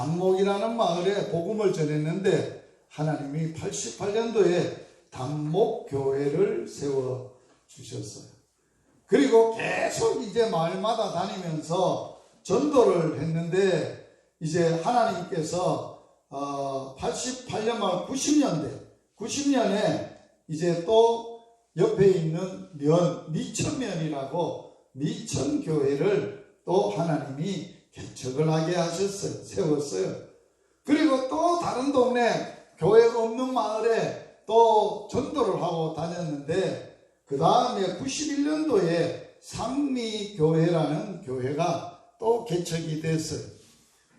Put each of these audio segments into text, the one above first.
당목이라는 마을에 복음을 전했는데 하나님이 88년도에 당목교회를 세워주셨어요. 그리고 계속 이제 마을마다 다니면서 전도를 했는데 이제 하나님께서 88년 말 90년에 이제 또 옆에 있는 미천면이라고 미천교회를 또 하나님이 개척을 하게 하셨어요. 세웠어요. 그리고 또 다른 동네 교회가 없는 마을에 또 전도를 하고 다녔는데 그 다음에 91년도에 상미교회라는 교회가 또 개척이 됐어요.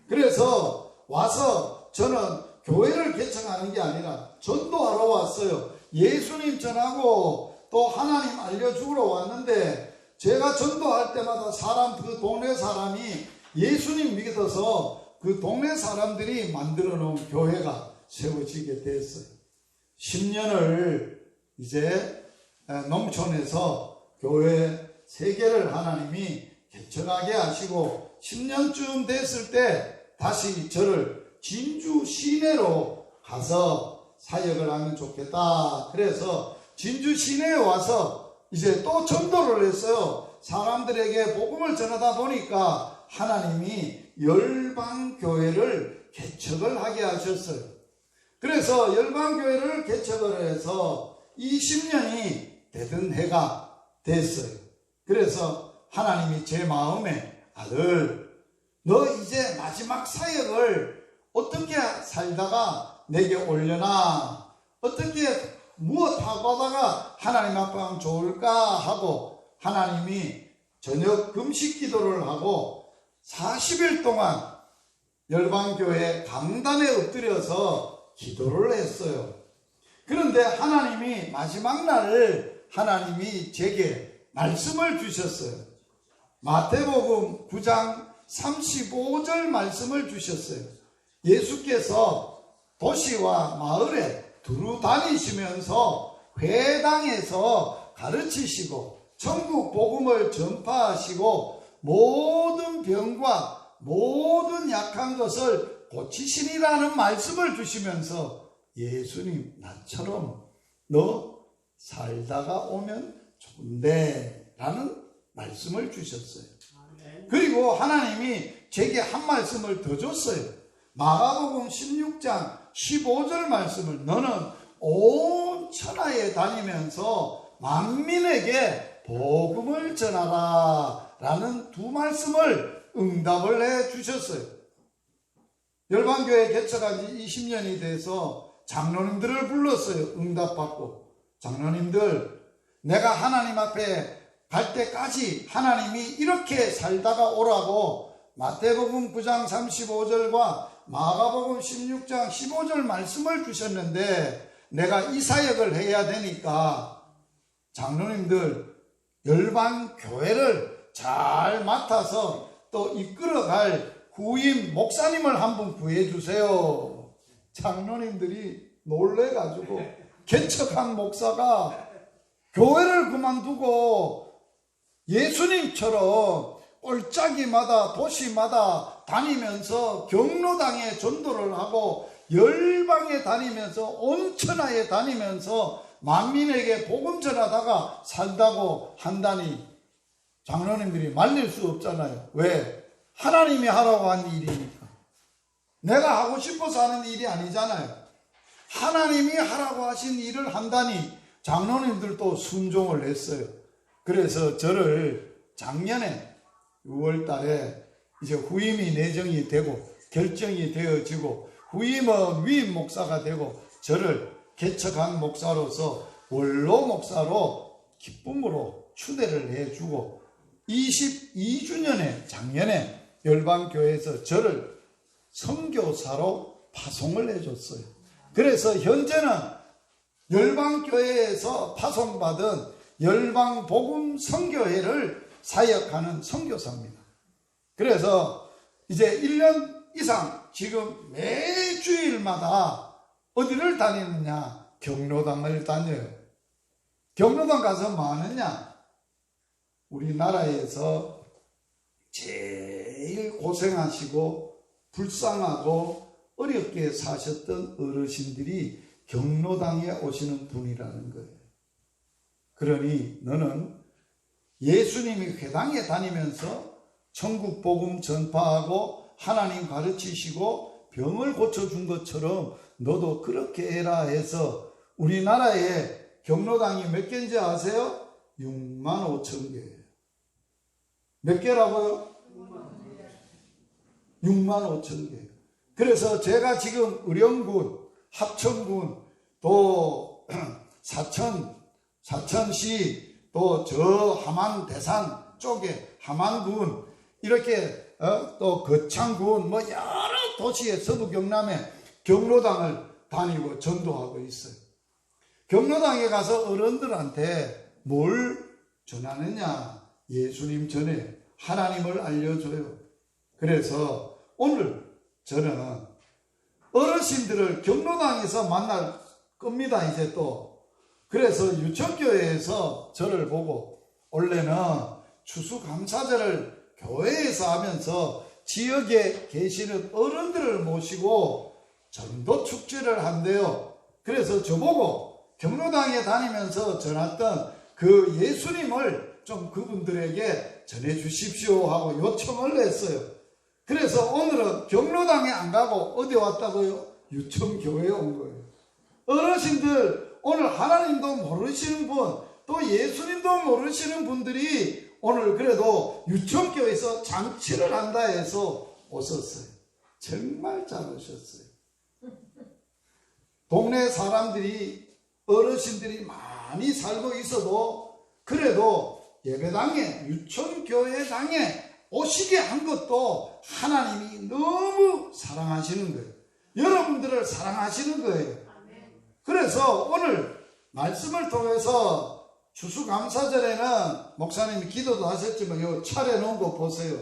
그래서 와서 저는 교회를 개척하는 게 아니라 전도하러 왔어요. 예수님 전하고 또 하나님 알려주러 왔는데 제가 전도할 때마다 그 동네 사람이 예수님 믿어서 그 동네 사람들이 만들어 놓은 교회가 세워지게 됐어요. 10년을 이제 농촌에서 교회 3개를 하나님이 개척하게 하시고 10년쯤 됐을 때 다시 저를 진주 시내로 가서 사역을 하면 좋겠다. 그래서 진주 시내에 와서 이제 또 전도를 했어요. 사람들에게 복음을 전하다 보니까 하나님이 열방교회를 개척을 하게 하셨어요. 그래서 열방교회를 개척을 해서 20년이 되던 해가 됐어요. 그래서 하나님이 제 마음에 아들, 너 이제 마지막 사역을 어떻게 살다가 내게 올려나, 어떻게 무엇하고 하다가 하나님 앞에 하면 좋을까 하고 하나님이 저녁 금식 기도를 하고 40일 동안 열방교회 강단에 엎드려서 기도를 했어요. 그런데 하나님이 마지막 날 하나님이 제게 말씀을 주셨어요. 마태복음 9장 35절 말씀을 주셨어요. 예수께서 도시와 마을에 두루 다니시면서 회당에서 가르치시고 천국 복음을 전파하시고 모든 병과 모든 약한 것을 고치시리라는 말씀을 주시면서 예수님, 나처럼 너 살다가 오면 좋은데 라는 말씀을 주셨어요. 그리고 하나님이 제게 한 말씀을 더 줬어요. 마가복음 16장 15절 말씀을 너는 온 천하에 다니면서 만민에게 복음을 전하라 라는 두 말씀을 응답을 해 주셨어요. 열방교회 개척한 지 20년이 돼서 장로님들을 불렀어요. 응답받고. 장로님들, 내가 하나님 앞에 갈 때까지 하나님이 이렇게 살다가 오라고 마태복음 9장 35절과 마가복음 16장 15절 말씀을 주셨는데 내가 이 사역을 해야 되니까 장로님들 열방교회를 잘 맡아서 또 이끌어갈 후임 목사님을 한 분 구해주세요. 장로님들이 놀래가지고 개척한 목사가 교회를 그만두고 예수님처럼 꼴짜기마다 도시마다 다니면서 경로당에 전도를 하고 열방에 다니면서 온 천하에 다니면서 만민에게 복음 전하다가 살다고 한다니 장로님들이 말릴 수 없잖아요. 왜? 하나님이 하라고 한 일이니까. 내가 하고 싶어서 하는 일이 아니잖아요. 하나님이 하라고 하신 일을 한다니 장로님들도 순종을 했어요. 그래서 저를 작년에 6월 달에 이제 후임이 내정이 되고 결정이 되어지고 후임은 위임 목사가 되고 저를 개척한 목사로서 원로 목사로 기쁨으로 추대를 해주고 22주년에 작년에 열방교회에서 저를 선교사로 파송을 해줬어요. 그래서 현재는 열방교회에서 파송받은 열방복음 선교회를 사역하는 선교사입니다. 그래서 이제 1년 이상 지금 매주일마다 어디를 다니느냐? 경로당을 다녀요. 경로당 가서 뭐 하느냐? 우리나라에서 제일 고생하시고 불쌍하고 어렵게 사셨던 어르신들이 경로당에 오시는 분이라는 거예요. 그러니 너는 예수님이 회당에 다니면서 천국 복음 전파하고 하나님 가르치시고 병을 고쳐준 것처럼 너도 그렇게 해라 해서 우리나라에 경로당이 몇 개인지 아세요? 6만 5천 개예요. 몇 개라고요? 6만 5천 개. 그래서 제가 지금 의령군, 합천군, 또 사천시, 또 저 함안 대산 쪽에 함안군, 이렇게 또 거창군, 뭐 여러 도시의 서부 경남에 경로당을 다니고 전도하고 있어요. 경로당에 가서 어른들한테 뭘 전하느냐? 예수님 전에 하나님을 알려줘요. 그래서 오늘 저는 어르신들을 경로당에서 만날 겁니다. 이제 또 그래서 유천교회에서 저를 보고 원래는 추수감사절을 교회에서 하면서 지역에 계시는 어른들을 모시고 전도 축제를 한대요. 그래서 저보고 경로당에 다니면서 전했던 그 예수님을 좀 그분들에게 전해 주십시오 하고 요청을 했어요. 그래서 오늘은 경로당에 안 가고 어디 왔다고요? 유천교회에 온 거예요. 어르신들, 오늘 하나님도 모르시는 분, 또 예수님도 모르시는 분들이 오늘 그래도 유천교회에서 잔치를 한다 해서 오셨어요. 정말 잘 오셨어요. 동네 사람들이, 어르신들이 많이 살고 있어도 그래도 예배당에, 유천교회당에 오시게 한 것도 하나님이 너무 사랑하시는 거예요. 여러분들을 사랑하시는 거예요. 그래서 오늘 말씀을 통해서 추수감사절에는 목사님이 기도도 하셨지만 요 차려놓은 거 보세요.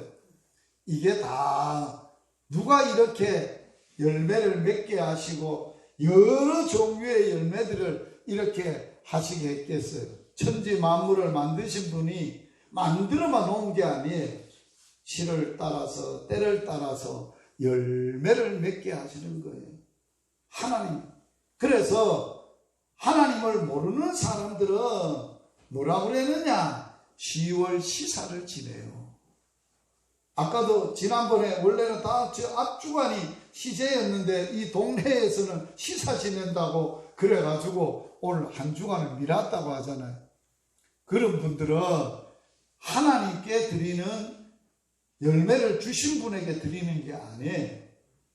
이게 다 누가 이렇게 열매를 맺게 하시고 여러 종류의 열매들을 이렇게 하시게 했겠어요. 천지 만물을 만드신 분이 만들어만 놓은 게 아니에요. 시를 따라서 때를 따라서 열매를 맺게 하시는 거예요. 하나님. 그래서 하나님을 모르는 사람들은 뭐라고 그랬느냐? 10월 시사를 지내요. 아까도 지난번에 원래는 다 저 앞주간이 시제였는데 이 동네에서는 시사 지낸다고 그래가지고 오늘 한 주간을 미뤘다고 하잖아요. 그런 분들은 하나님께 드리는 열매를 주신 분에게 드리는 게 아니에요.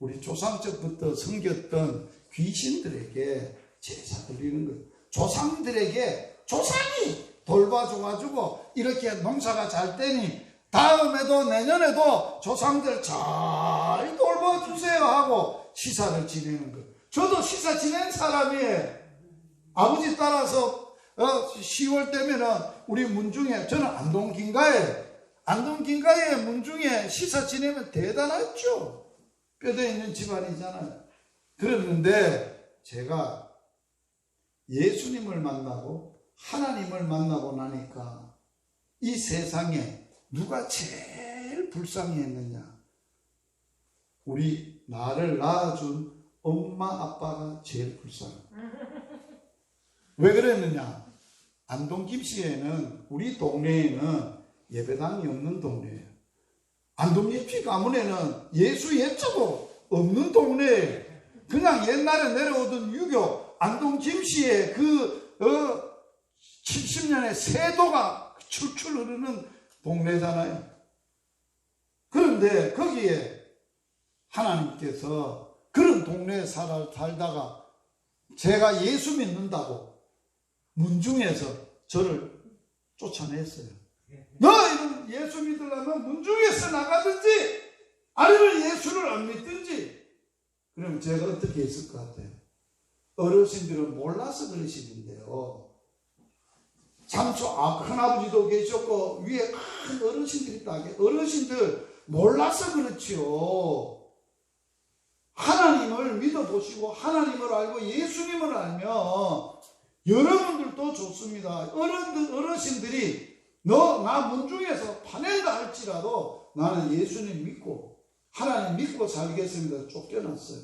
우리 조상적부터 섬겼던 귀신들에게 제사 드리는 거예요. 조상들에게 조상이 돌봐줘가지고 이렇게 농사가 잘 되니 다음에도 내년에도 조상들 잘 돌봐주세요 하고 시사를 지내는 거예요. 저도 시사 지낸 사람이에요. 아버지 따라서 10월 되면은 우리 문중에, 저는 안동 긴가에 문중에 시사 지내면 대단했죠. 뼈대 있는 집안이잖아요. 그랬는데 제가 예수님을 만나고 하나님을 만나고 나니까 이 세상에 누가 제일 불쌍했느냐? 우리 나를 낳아준 엄마 아빠가 제일 불쌍해. 왜 그랬느냐? 안동 김씨에는, 우리 동네에는 예배당이 없는 동네예요. 안동 예피 가문에는 예수 예자도 없는 동네예요. 그냥 옛날에 내려오던 유교 안동 김씨의 그 70년의 세도가 출출 흐르는 동네잖아요. 그런데 거기에 하나님께서 그런 동네에 살다가 제가 예수 믿는다고 문중에서 저를 쫓아냈어요. 너 이런 예수 믿으려면 문중에서 나가든지 아니면 예수를 안 믿든지. 그럼 제가 어떻게 했을 것 같아요? 어르신들은 몰라서 그러시는데요. 참초 큰아버지도 계셨고 위에 큰 어르신들이 있다. 어르신들 몰라서 그렇지요. 하나님을 믿어보시고 하나님을 알고 예수님을 알면 여러분들도 좋습니다. 어르신들이 나 문중에서 파낸다 할지라도 나는 예수님 믿고 하나님 믿고 살겠습니다. 쫓겨났어요.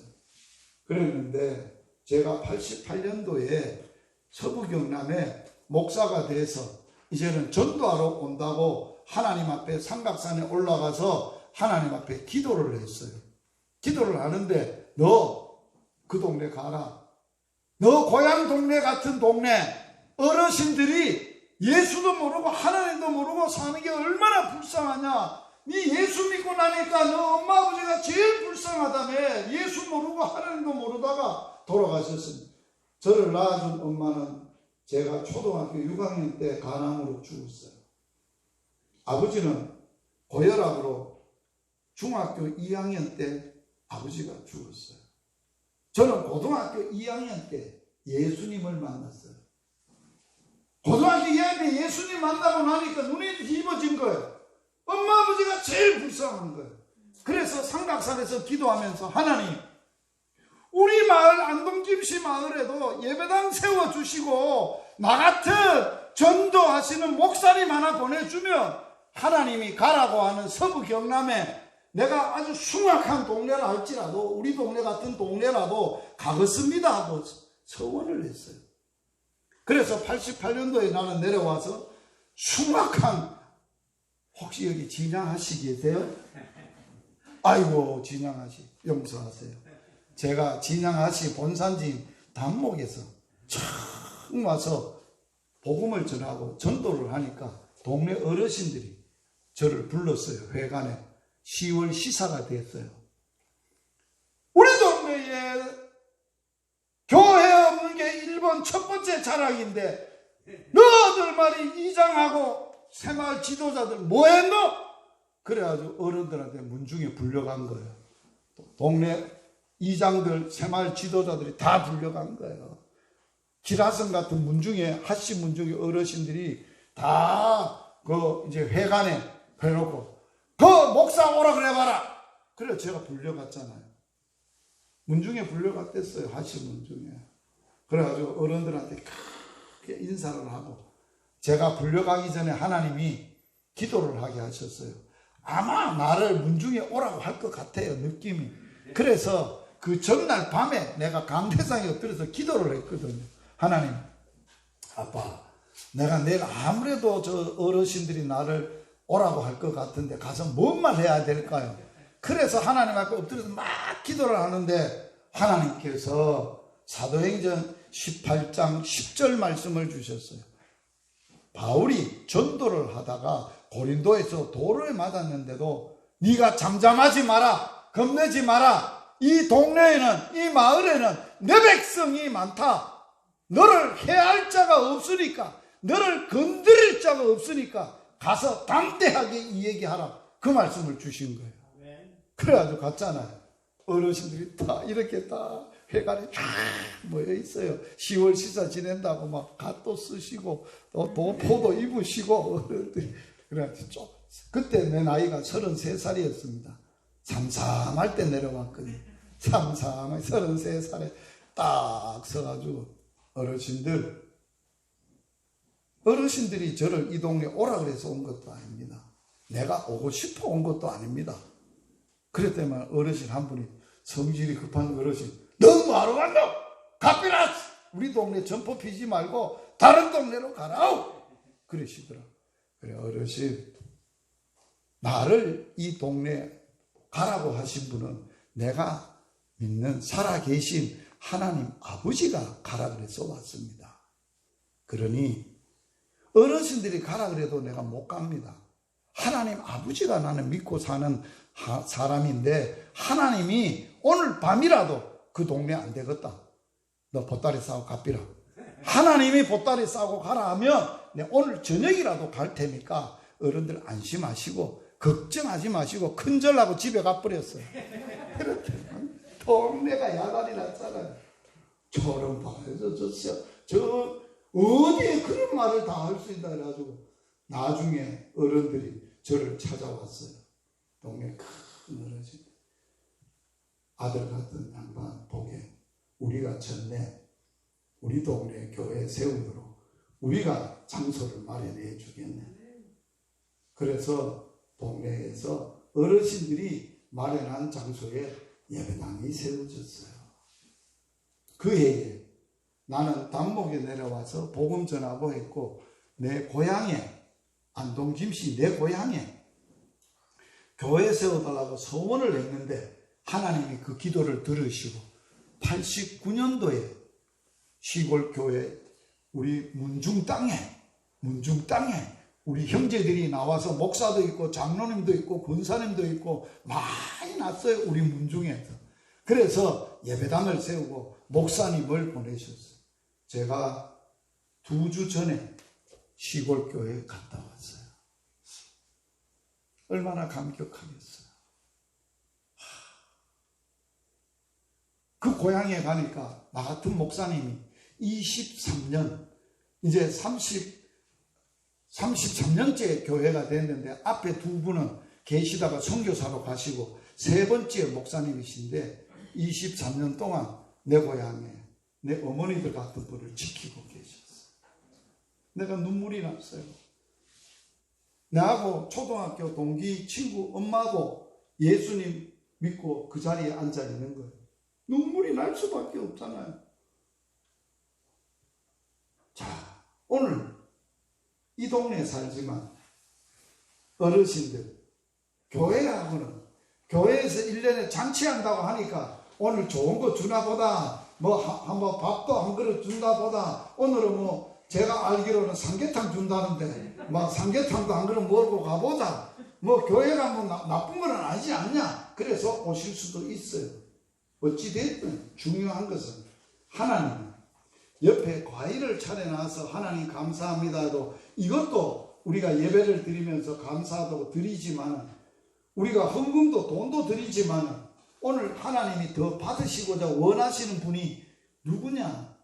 그랬는데 제가 88년도에 서부경남에 목사가 돼서 이제는 전도하러 온다고 하나님 앞에 삼각산에 올라가서 하나님 앞에 기도를 했어요. 기도를 하는데 너 그 동네 가라. 너 고향 동네 같은 동네 어르신들이 예수도 모르고 하나님도 모르고 사는 게 얼마나 불쌍하냐. 네 예수 믿고 나니까 너 엄마 아버지가 제일 불쌍하다며. 예수 모르고 하나님도 모르다가 돌아가셨습니다. 저를 낳아준 엄마는 제가 초등학교 6학년 때 간암으로 죽었어요. 아버지는 고혈압으로 중학교 2학년 때 아버지가 죽었어요. 저는 고등학교 2학년 때 예수님을 만났어요. 고등학교 2학년 때 예수님 만나고 나니까 눈이 뒤집어진 거예요. 엄마 아버지가 제일 불쌍한 거예요. 그래서 삼각산에서 기도하면서 하나님, 우리 마을 안동김씨 마을에도 예배당 세워주시고 나 같은 전도하시는 목사님 하나 보내주면 하나님이 가라고 하는 서부 경남에 내가 아주 숭악한 동네라 할지라도 우리 동네 같은 동네라도 가겠습니다 하고 서원을 했어요. 그래서 88년도에 나는 내려와서 숭악한, 혹시 여기 진양하시 계세요? 아이고 진양하시 용서하세요. 제가 진양하시 본산진 단목에서 처음 와서 복음을 전하고 전도를 하니까 동네 어르신들이 저를 불렀어요. 회관에. 10월 시사가 됐어요. 우리 동네에 교회 없는 게 일본 첫 번째 자랑인데 너희들 말이 이장하고 새마을 지도자들 뭐했노? 그래가지고 어른들한테 문중에 불려간 거예요. 동네 이장들 새마을 지도자들이 다 불려간 거예요. 기라성 같은 문중에 하씨 문중에 어르신들이 다 그 이제 회관에 해놓고 그 목사 오라 그래봐라. 그래 제가 불려갔잖아요. 문중에 불려갔댔어요. 하씨 문중에. 그래가지고 어른들한테 크게 인사를 하고 제가 불려가기 전에 하나님이 기도를 하게 하셨어요. 아마 나를 문중에 오라고 할 것 같아요. 느낌이. 그래서 그 전날 밤에 내가 강대상에 엎드려서 기도를 했거든요. 하나님, 아빠, 내가 아무래도 저 어르신들이 나를 오라고 할 것 같은데 가서 뭔 말 해야 될까요? 그래서 하나님 앞에 엎드려서 막 기도를 하는데 하나님께서 사도행전 18장 10절 말씀을 주셨어요. 바울이 전도를 하다가 고린도에서 돌을 맞았는데도 네가 잠잠하지 마라, 겁내지 마라. 이 동네에는, 이 마을에는 내 백성이 많다. 너를 해할 자가 없으니까, 너를 건드릴 자가 없으니까 가서 담대하게 이 얘기하라. 그 말씀을 주신 거예요. 그래가지고 갔잖아요. 어르신들이 다 이렇게 다 회관에 쫙 모여 있어요. 10월 시사 지낸다고 막 갓도 쓰시고 또 포도 입으시고 어른들이. 그래가지고 그때 내 나이가 33살이었습니다. 삼삼할 때 내려왔거든요. 삼삼할 33살에 딱 서가지고 어르신들이 저를 이 동네 오라 그래서 온 것도 아닙니다. 내가 오고 싶어 온 것도 아닙니다. 그랬더니 어르신 한 분이, 성질이 급한 어르신, 너 뭐하러 왔노? 갑비라! 우리 동네 점포 피지 말고 다른 동네로 가라! 그러시더라. 그래, 어르신, 나를 이 동네 가라고 하신 분은 내가 믿는 살아계신 하나님 아버지가 가라 그래서 왔습니다. 그러니 어르신들이 가라 그래도 내가 못 갑니다. 하나님 아버지가 나는 믿고 사는 사람인데 하나님이 오늘 밤이라도 그 동네 안 되겠다. 너 보따리 싸고 갑비라. 하나님이 보따리 싸고 가라 하면 내가 오늘 저녁이라도 갈 테니까 어른들 안심하시고 걱정하지 마시고 큰절하고 집에 가버렸어요. 동네가 야단이 났잖아요. 저런 봐요. 저 어디에 그런 말을 다 할 수 있다 그래가지고 나중에 어른들이 저를 찾아왔어요. 동네 큰 어르신. 아들 같은 양반 보게 우리가 전에 우리 동네 교회 세우도록 우리가 장소를 마련해 주겠네. 그래서 동네에서 어르신들이 마련한 장소에 예배당이 세워졌어요. 그 해에 나는 당목에 내려와서 복음 전하고 했고, 내 고향에, 안동 김씨 내 고향에 교회 세워달라고 소원을 했는데 하나님이 그 기도를 들으시고 89년도에 시골 교회 우리 문중 땅에 우리 형제들이 나와서 목사도 있고 장로님도 있고 권사님도 있고 많이 났어요. 우리 문중에서. 그래서 예배당을 세우고 목사님을 보내셨어요. 제가 2주 전에 시골 교회에 갔다 왔어요. 얼마나 감격하겠어요. 그 고향에 가니까 나 같은 목사님이 23년, 이제 33년째 교회가 됐는데 앞에 두 분은 계시다가 선교사로 가시고 세 번째 목사님이신데 23년 동안 내 고향에 내 어머니들 같은 분을 지키고 계셨어요. 내가 눈물이 났어요. 나하고 초등학교 동기 친구 엄마도 예수님 믿고 그 자리에 앉아 있는 거예요. 눈물이 날 수밖에 없잖아요. 자, 오늘 이 동네에 살지만 어르신들, 교회하고는 교회에서 1년에 잔치한다고 하니까 오늘 좋은 거 주나 보다, 한번 밥도 한 그릇 준다 보다, 오늘은 제가 알기로는 삼계탕 준다는데 삼계탕도 한 그릇 먹고 가보자. 교회가 나쁜 건 아니지 않냐. 그래서 오실 수도 있어요. 어찌됐든 중요한 것은 하나님 옆에 과일을 차려놔서 하나님 감사합니다도, 이것도 우리가 예배를 드리면서 감사하다고 드리지만, 우리가 헌금도 돈도 드리지만 오늘 하나님이 더 받으시고자 원하시는 분이 누구냐?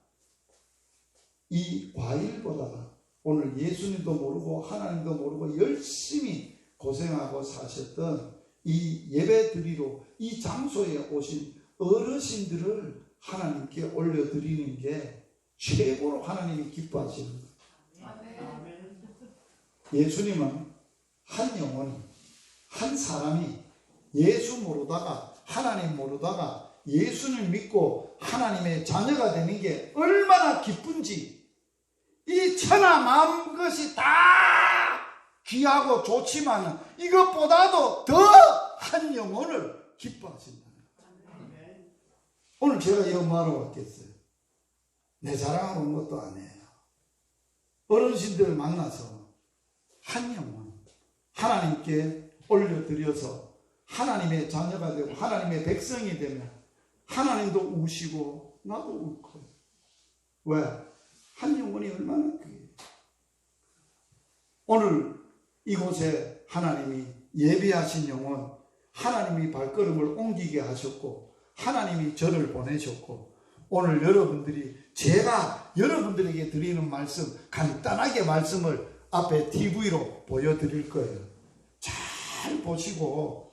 이 과일보다가 오늘 예수님도 모르고 하나님도 모르고 열심히 고생하고 사셨던 이 예배 드리러 이 장소에 오신 어르신들을 하나님께 올려드리는 게 최고로 하나님이 기뻐하시는 거예요. 예수님은 한 영혼이, 한 사람이 예수 모르다가 하나님 모르다가 예수님 믿고 하나님의 자녀가 되는 게 얼마나 기쁜지, 이 천하 만물 것이 다 귀하고 좋지만 이것보다도 더 한 영혼을 기뻐하신다. 오늘 제가 이거 뭐하러 왔겠어요? 내 자랑하러 온 것도 아니에요. 어르신들 만나서 한 영혼 하나님께 올려드려서 하나님의 자녀가 되고 하나님의 백성이 되면 하나님도 우시고 나도 울 거예요. 왜? 한 영혼이 얼마나 귀해요. 오늘 이곳에 하나님이 예비하신 영혼, 하나님이 발걸음을 옮기게 하셨고 하나님이 저를 보내셨고, 오늘 여러분들이, 제가 여러분들에게 드리는 말씀, 간단하게 말씀을 앞에 TV로 보여드릴 거예요. 잘 보시고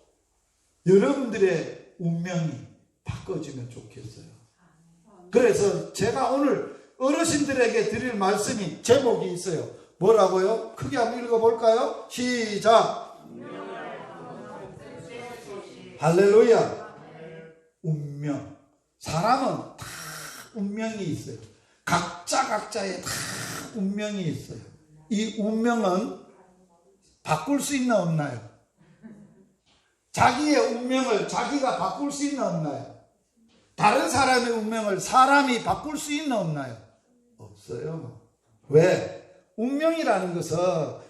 여러분들의 운명이 바꿔지면 좋겠어요. 그래서 제가 오늘 어르신들에게 드릴 말씀이 제목이 있어요. 뭐라고요? 크게 한번 읽어볼까요? 시작! 할렐루야! 운명. 사람은 다 운명이 있어요. 각자의 다 운명이 있어요. 이 운명은 바꿀 수 있나 없나요? 자기의 운명을 자기가 바꿀 수 있나 없나요? 다른 사람의 운명을 사람이 바꿀 수 있나 없나요? 없어요. 왜? 운명이라는 것은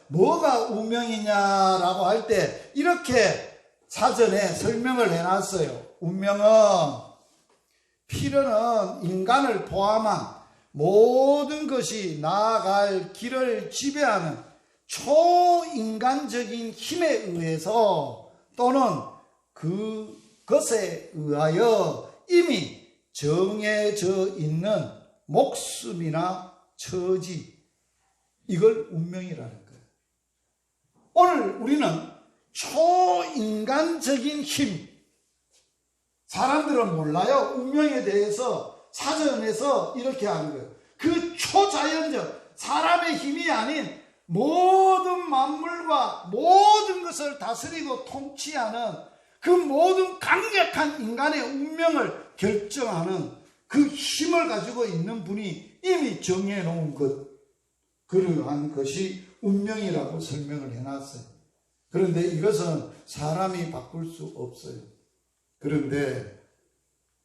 뭐가 운명이냐라고 할 때 이렇게 사전에 설명을 해놨어요. 운명은 필요는 인간을 포함한 모든 것이 나아갈 길을 지배하는 초인간적인 힘에 의해서 또는 그것에 의하여 이미 정해져 있는 목숨이나 처지, 이걸 운명이라는 거예요. 오늘 우리는 초인간적인 힘, 사람들은 몰라요. 운명에 대해서 사전에서 이렇게 하는 거예요. 그 초자연적 사람의 힘이 아닌 모든 만물과 모든 것을 다스리고 통치하는 그 모든 강력한 인간의 운명을 결정하는 그 힘을 가지고 있는 분이 이미 정해놓은 것, 그러한 것이 운명이라고 설명을 해놨어요. 그런데 이것은 사람이 바꿀 수 없어요. 그런데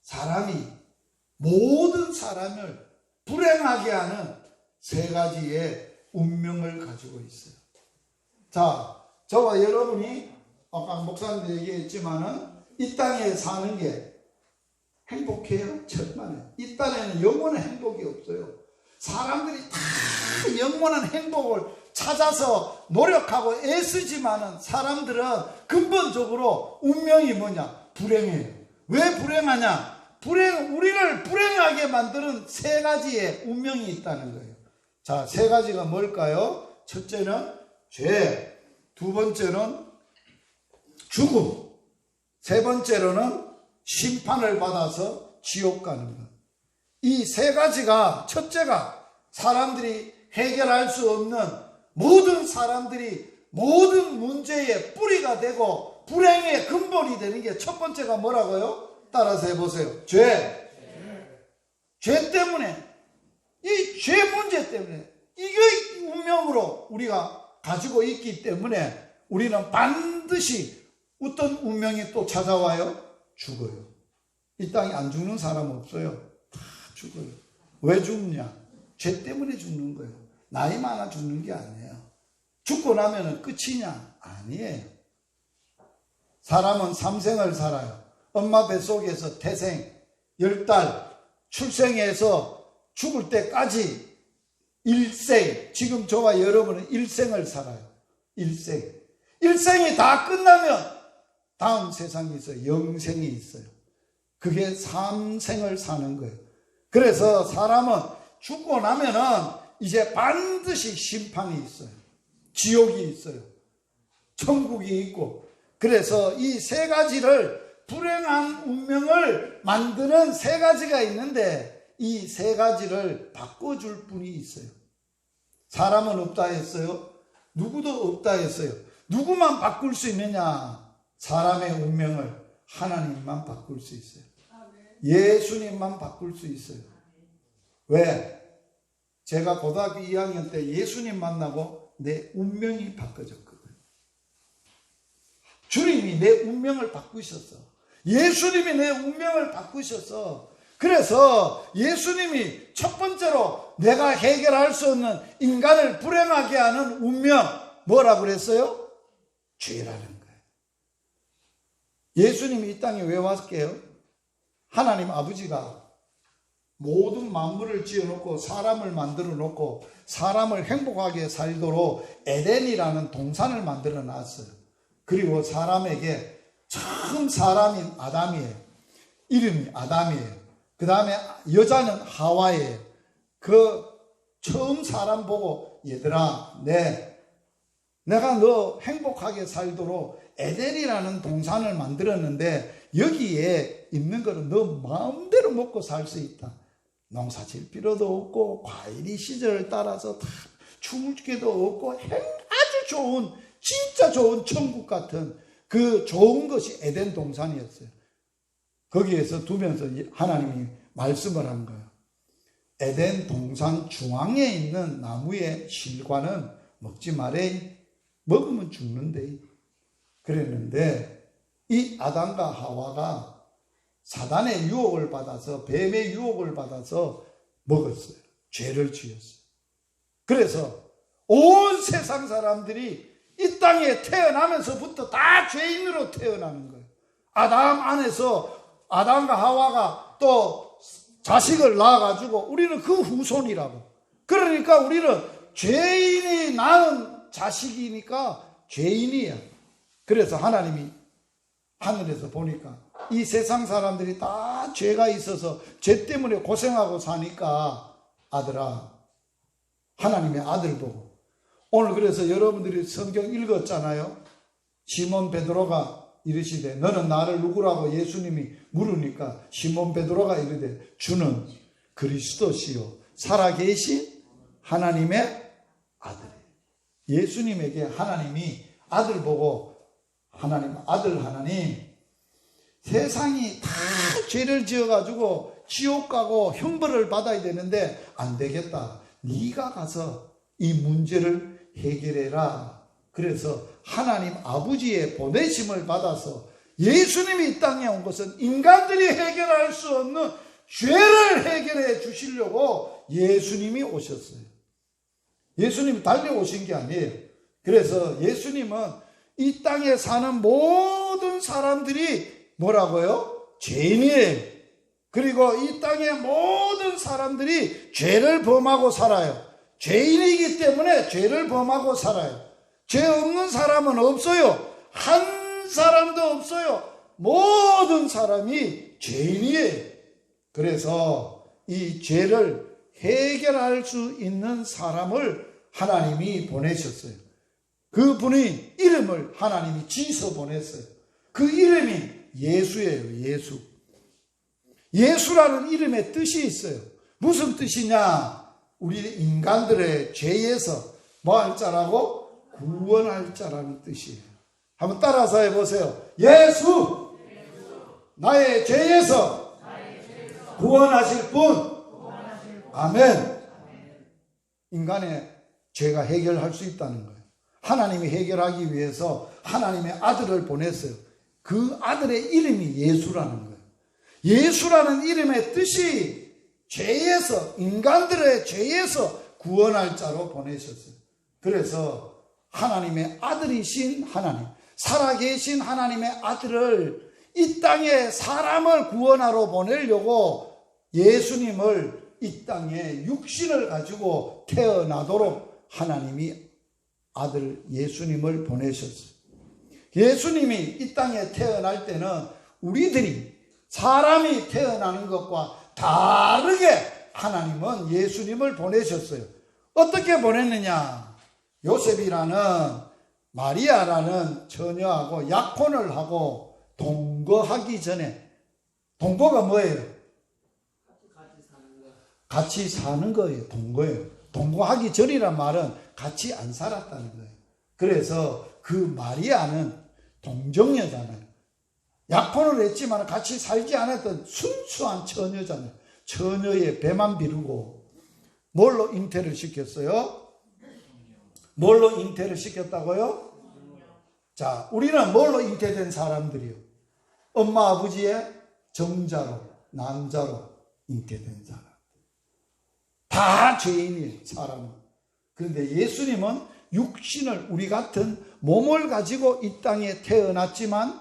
사람이 모든 사람을 불행하게 하는 세 가지의 운명을 가지고 있어요. 자, 저와 여러분이 아까 목사님도 얘기했지만은 이 땅에 사는 게 행복해요? 정말. 이 땅에는 영원한 행복이 없어요. 사람들이 다 영원한 행복을 찾아서 노력하고 애쓰지만은 사람들은 근본적으로 운명이 뭐냐? 불행해요. 왜 불행하냐? 우리를 불행하게 만드는 세 가지의 운명이 있다는 거예요. 자, 세 가지가 뭘까요? 첫째는 죄, 두 번째는 죽음, 세 번째로는 심판을 받아서 지옥 가는 것. 이 세 가지가, 첫째가 사람들이 해결할 수 없는 모든 사람들이 모든 문제의 뿌리가 되고 불행의 근본이 되는 게 첫 번째가 뭐라고요? 따라서 해보세요. 죄. 죄 때문에, 이 죄 문제 때문에, 이게 운명으로 우리가 가지고 있기 때문에 우리는 반드시 어떤 운명이 또 찾아와요? 죽어요. 이 땅에 안 죽는 사람 없어요. 다 죽어요. 왜 죽냐? 죄 때문에 죽는 거예요. 나이 많아 죽는 게 아니에요. 죽고 나면 끝이냐? 아니에요. 사람은 3생을 살아요. 엄마 뱃속에서 태생, 10달, 출생해서 죽을 때까지 일생, 지금 저와 여러분은 일생을 살아요. 일생. 일생이 다 끝나면 다음 세상에 있어요. 영생이 있어요. 그게 3생을 사는 거예요. 그래서 사람은 죽고 나면은 이제 반드시 심판이 있어요. 지옥이 있어요. 천국이 있고. 그래서 이 세 가지를 불행한 운명을 만드는 세 가지가 있는데 이 세 가지를 바꿔줄 분이 있어요. 사람은 없다 했어요. 누구도 없다 했어요. 누구만 바꿀 수 있느냐? 사람의 운명을 하나님만 바꿀 수 있어요. 예수님만 바꿀 수 있어요. 왜? 제가 고등학교 2학년 때 예수님 만나고 내 운명이 바꿔졌거든요. 주님이 내 운명을 바꾸셨어. 예수님이 내 운명을 바꾸셨어. 그래서 예수님이 첫 번째로 내가 해결할 수 없는 인간을 불행하게 하는 운명, 뭐라고 그랬어요? 죄라는 거예요. 예수님이 이 땅에 왜 왔게요? 하나님 아버지가 모든 만물을 지어놓고 사람을 만들어 놓고 사람을 행복하게 살도록 에덴이라는 동산을 만들어 놨어요. 그리고 사람에게 처음 사람인 아담이에요. 이름이 아담이에요. 그 다음에 여자는 하와예요. 그 처음 사람 보고 얘들아 내가 너 행복하게 살도록 에덴이라는 동산을 만들었는데 여기에 있는 거는 너 마음대로 먹고 살 수 있다. 농사 질 필요도 없고 과일이 시절을 따라서 다 춤을 추게도 없고 아주 좋은 진짜 좋은 천국 같은 그 좋은 것이 에덴 동산이었어요. 거기에서 두면서 하나님이 말씀을 한 거예요. 에덴 동산 중앙에 있는 나무의 실과는 먹지 말래. 먹으면 죽는데. 그랬는데 이 아담과 하와가 사단의 유혹을 받아서 뱀의 유혹을 받아서 먹었어요. 죄를 지었어요. 그래서 온 세상 사람들이 이 땅에 태어나면서부터 다 죄인으로 태어나는 거예요. 아담 안에서 아담과 하와가 또 자식을 낳아가지고 우리는 그 후손이라고. 그러니까 우리는 죄인이 낳은 자식이니까 죄인이야. 그래서 하나님이 하늘에서 보니까 이 세상 사람들이 다 죄가 있어서 죄 때문에 고생하고 사니까 아들아, 하나님의 아들 보고. 오늘 그래서 여러분들이 성경 읽었잖아요. 시몬 베드로가 이르시되 너는 나를 누구라고 예수님이 물으니까 시몬 베드로가 이르되 주는 그리스도시요 살아계신 하나님의 아들이에요. 예수님에게 하나님이 아들 보고 하나님 아들 하나님 세상이 다 죄를 지어가지고 지옥 가고 형벌을 받아야 되는데 안 되겠다. 네가 가서 이 문제를 해결해라. 그래서 하나님 아버지의 보내심을 받아서 예수님이 이 땅에 온 것은 인간들이 해결할 수 없는 죄를 해결해 주시려고 예수님이 오셨어요. 예수님이 달려오신 게 아니에요. 그래서 예수님은 이 땅에 사는 모든 사람들이 뭐라고요? 죄인이에요. 그리고 이 땅의 모든 사람들이 죄를 범하고 살아요. 죄인이기 때문에 죄를 범하고 살아요. 죄 없는 사람은 없어요. 한 사람도 없어요. 모든 사람이 죄인이에요. 그래서 이 죄를 해결할 수 있는 사람을 하나님이 보내셨어요. 그분의 이름을 하나님이 지어서 보냈어요. 그 이름이 예수예요. 예수. 예수라는 이름의 뜻이 있어요. 무슨 뜻이냐? 우리 인간들의 죄에서 뭐 할 자라고? 구원할 자라는 뜻이에요. 한번 따라서 해보세요. 예수! 나의 죄에서 구원하실 분! 아멘. 인간의 죄가 해결할 수 있다는 거예요. 하나님이 해결하기 위해서 하나님의 아들을 보냈어요. 그 아들의 이름이 예수라는 거예요. 예수라는 이름의 뜻이 죄에서, 인간들의 죄에서 구원할 자로 보내셨어요. 그래서 하나님의 아들이신 하나님, 살아계신 하나님의 아들을 이 땅에 사람을 구원하러 보내려고 예수님을 이 땅에 육신을 가지고 태어나도록 하나님이 아들 예수님을 보내셨어요. 예수님이 이 땅에 태어날 때는 우리들이 사람이 태어나는 것과 다르게 하나님은 예수님을 보내셨어요. 어떻게 보냈느냐? 요셉이라는 마리아라는 처녀하고 약혼을 하고 동거하기 전에, 동거가 뭐예요? 같이 사는 거예요. 동거예요. 동거하기 전이란 말은 같이 안 살았다는 거예요. 그래서 그 마리아는 동정녀잖아요. 약혼을 했지만 같이 살지 않았던 순수한 처녀잖아요. 처녀의 배만 비르고 뭘로 잉태를 시켰어요? 뭘로 잉태를 시켰다고요? 자, 우리는 뭘로 잉태된 사람들이요? 엄마 아버지의 정자로, 남자로 잉태된 사람. 다 죄인이에요, 사람은. 그런데 예수님은 육신을, 우리 같은 몸을 가지고 이 땅에 태어났지만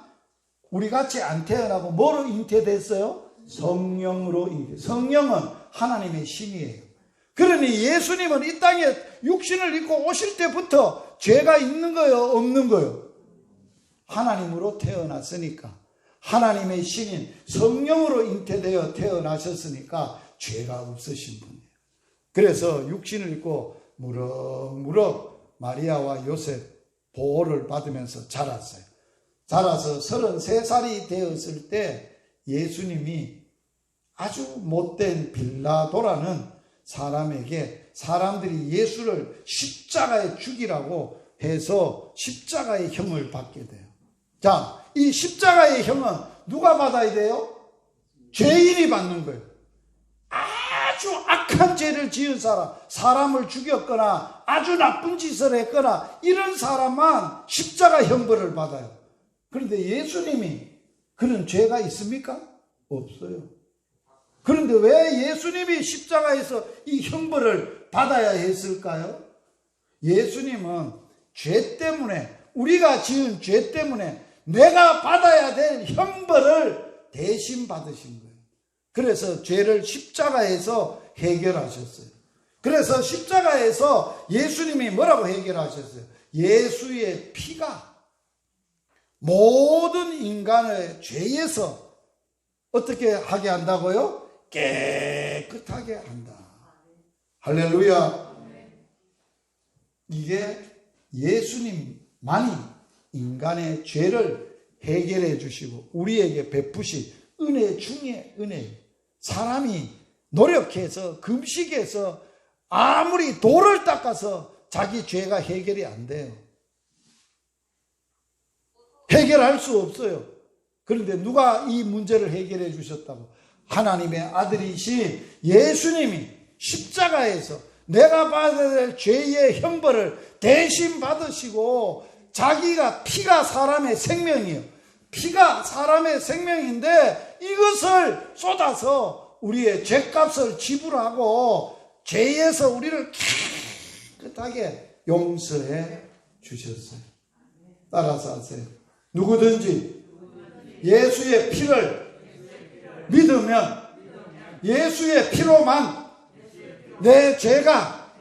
우리 같이 안 태어나고 뭐로 잉태됐어요? 성령으로 잉태. 성령은 하나님의 신이에요. 그러니 예수님은 이 땅에 육신을 입고 오실 때부터 죄가 있는 거예요, 없는 거예요? 하나님으로 태어났으니까, 하나님의 신인 성령으로 잉태되어 태어나셨으니까 죄가 없으신 분이에요. 그래서 육신을 입고 무럭무럭 마리아와 요셉 보호를 받으면서 자랐어요. 자라서 33살이 되었을 때 예수님이 아주 못된 빌라도라는 사람에게, 사람들이 예수를 십자가에 죽이라고 해서 십자가의 형을 받게 돼요. 자, 이 십자가의 형은 누가 받아야 돼요? 죄인이 받는 거예요. 아주 악한 죄를 지은 사람, 사람을 죽였거나 아주 나쁜 짓을 했거나 이런 사람만 십자가 형벌을 받아요. 그런데 예수님이 그런 죄가 있습니까? 없어요. 그런데 왜 예수님이 십자가에서 이 형벌을 받아야 했을까요? 예수님은 죄 때문에, 우리가 지은 죄 때문에 내가 받아야 될 형벌을 대신 받으신 거예요. 그래서 죄를 십자가에서 해결하셨어요. 그래서 십자가에서 예수님이 뭐라고 해결하셨어요? 예수의 피가 모든 인간의 죄에서 어떻게 하게 한다고요? 깨끗하게 한다. 할렐루야. 이게 예수님만이 인간의 죄를 해결해 주시고 우리에게 베푸신 은혜 중에 은혜예요. 사람이 노력해서 금식해서 아무리 돌을 닦아서 자기 죄가 해결이 안 돼요. 해결할 수 없어요. 그런데 누가 이 문제를 해결해 주셨다고? 하나님의 아들이신 예수님이 십자가에서 내가 받아야 될 죄의 형벌을 대신 받으시고, 자기가 피가 사람의 생명이에요. 피가 사람의 생명인데 이것을 쏟아서 우리의 죄값을 지불하고 죄에서 우리를 깨끗하게 용서해 주셨어요. 따라서 하세요. 누구든지 예수의 피를 믿으면 예수의 피로만 내 죄가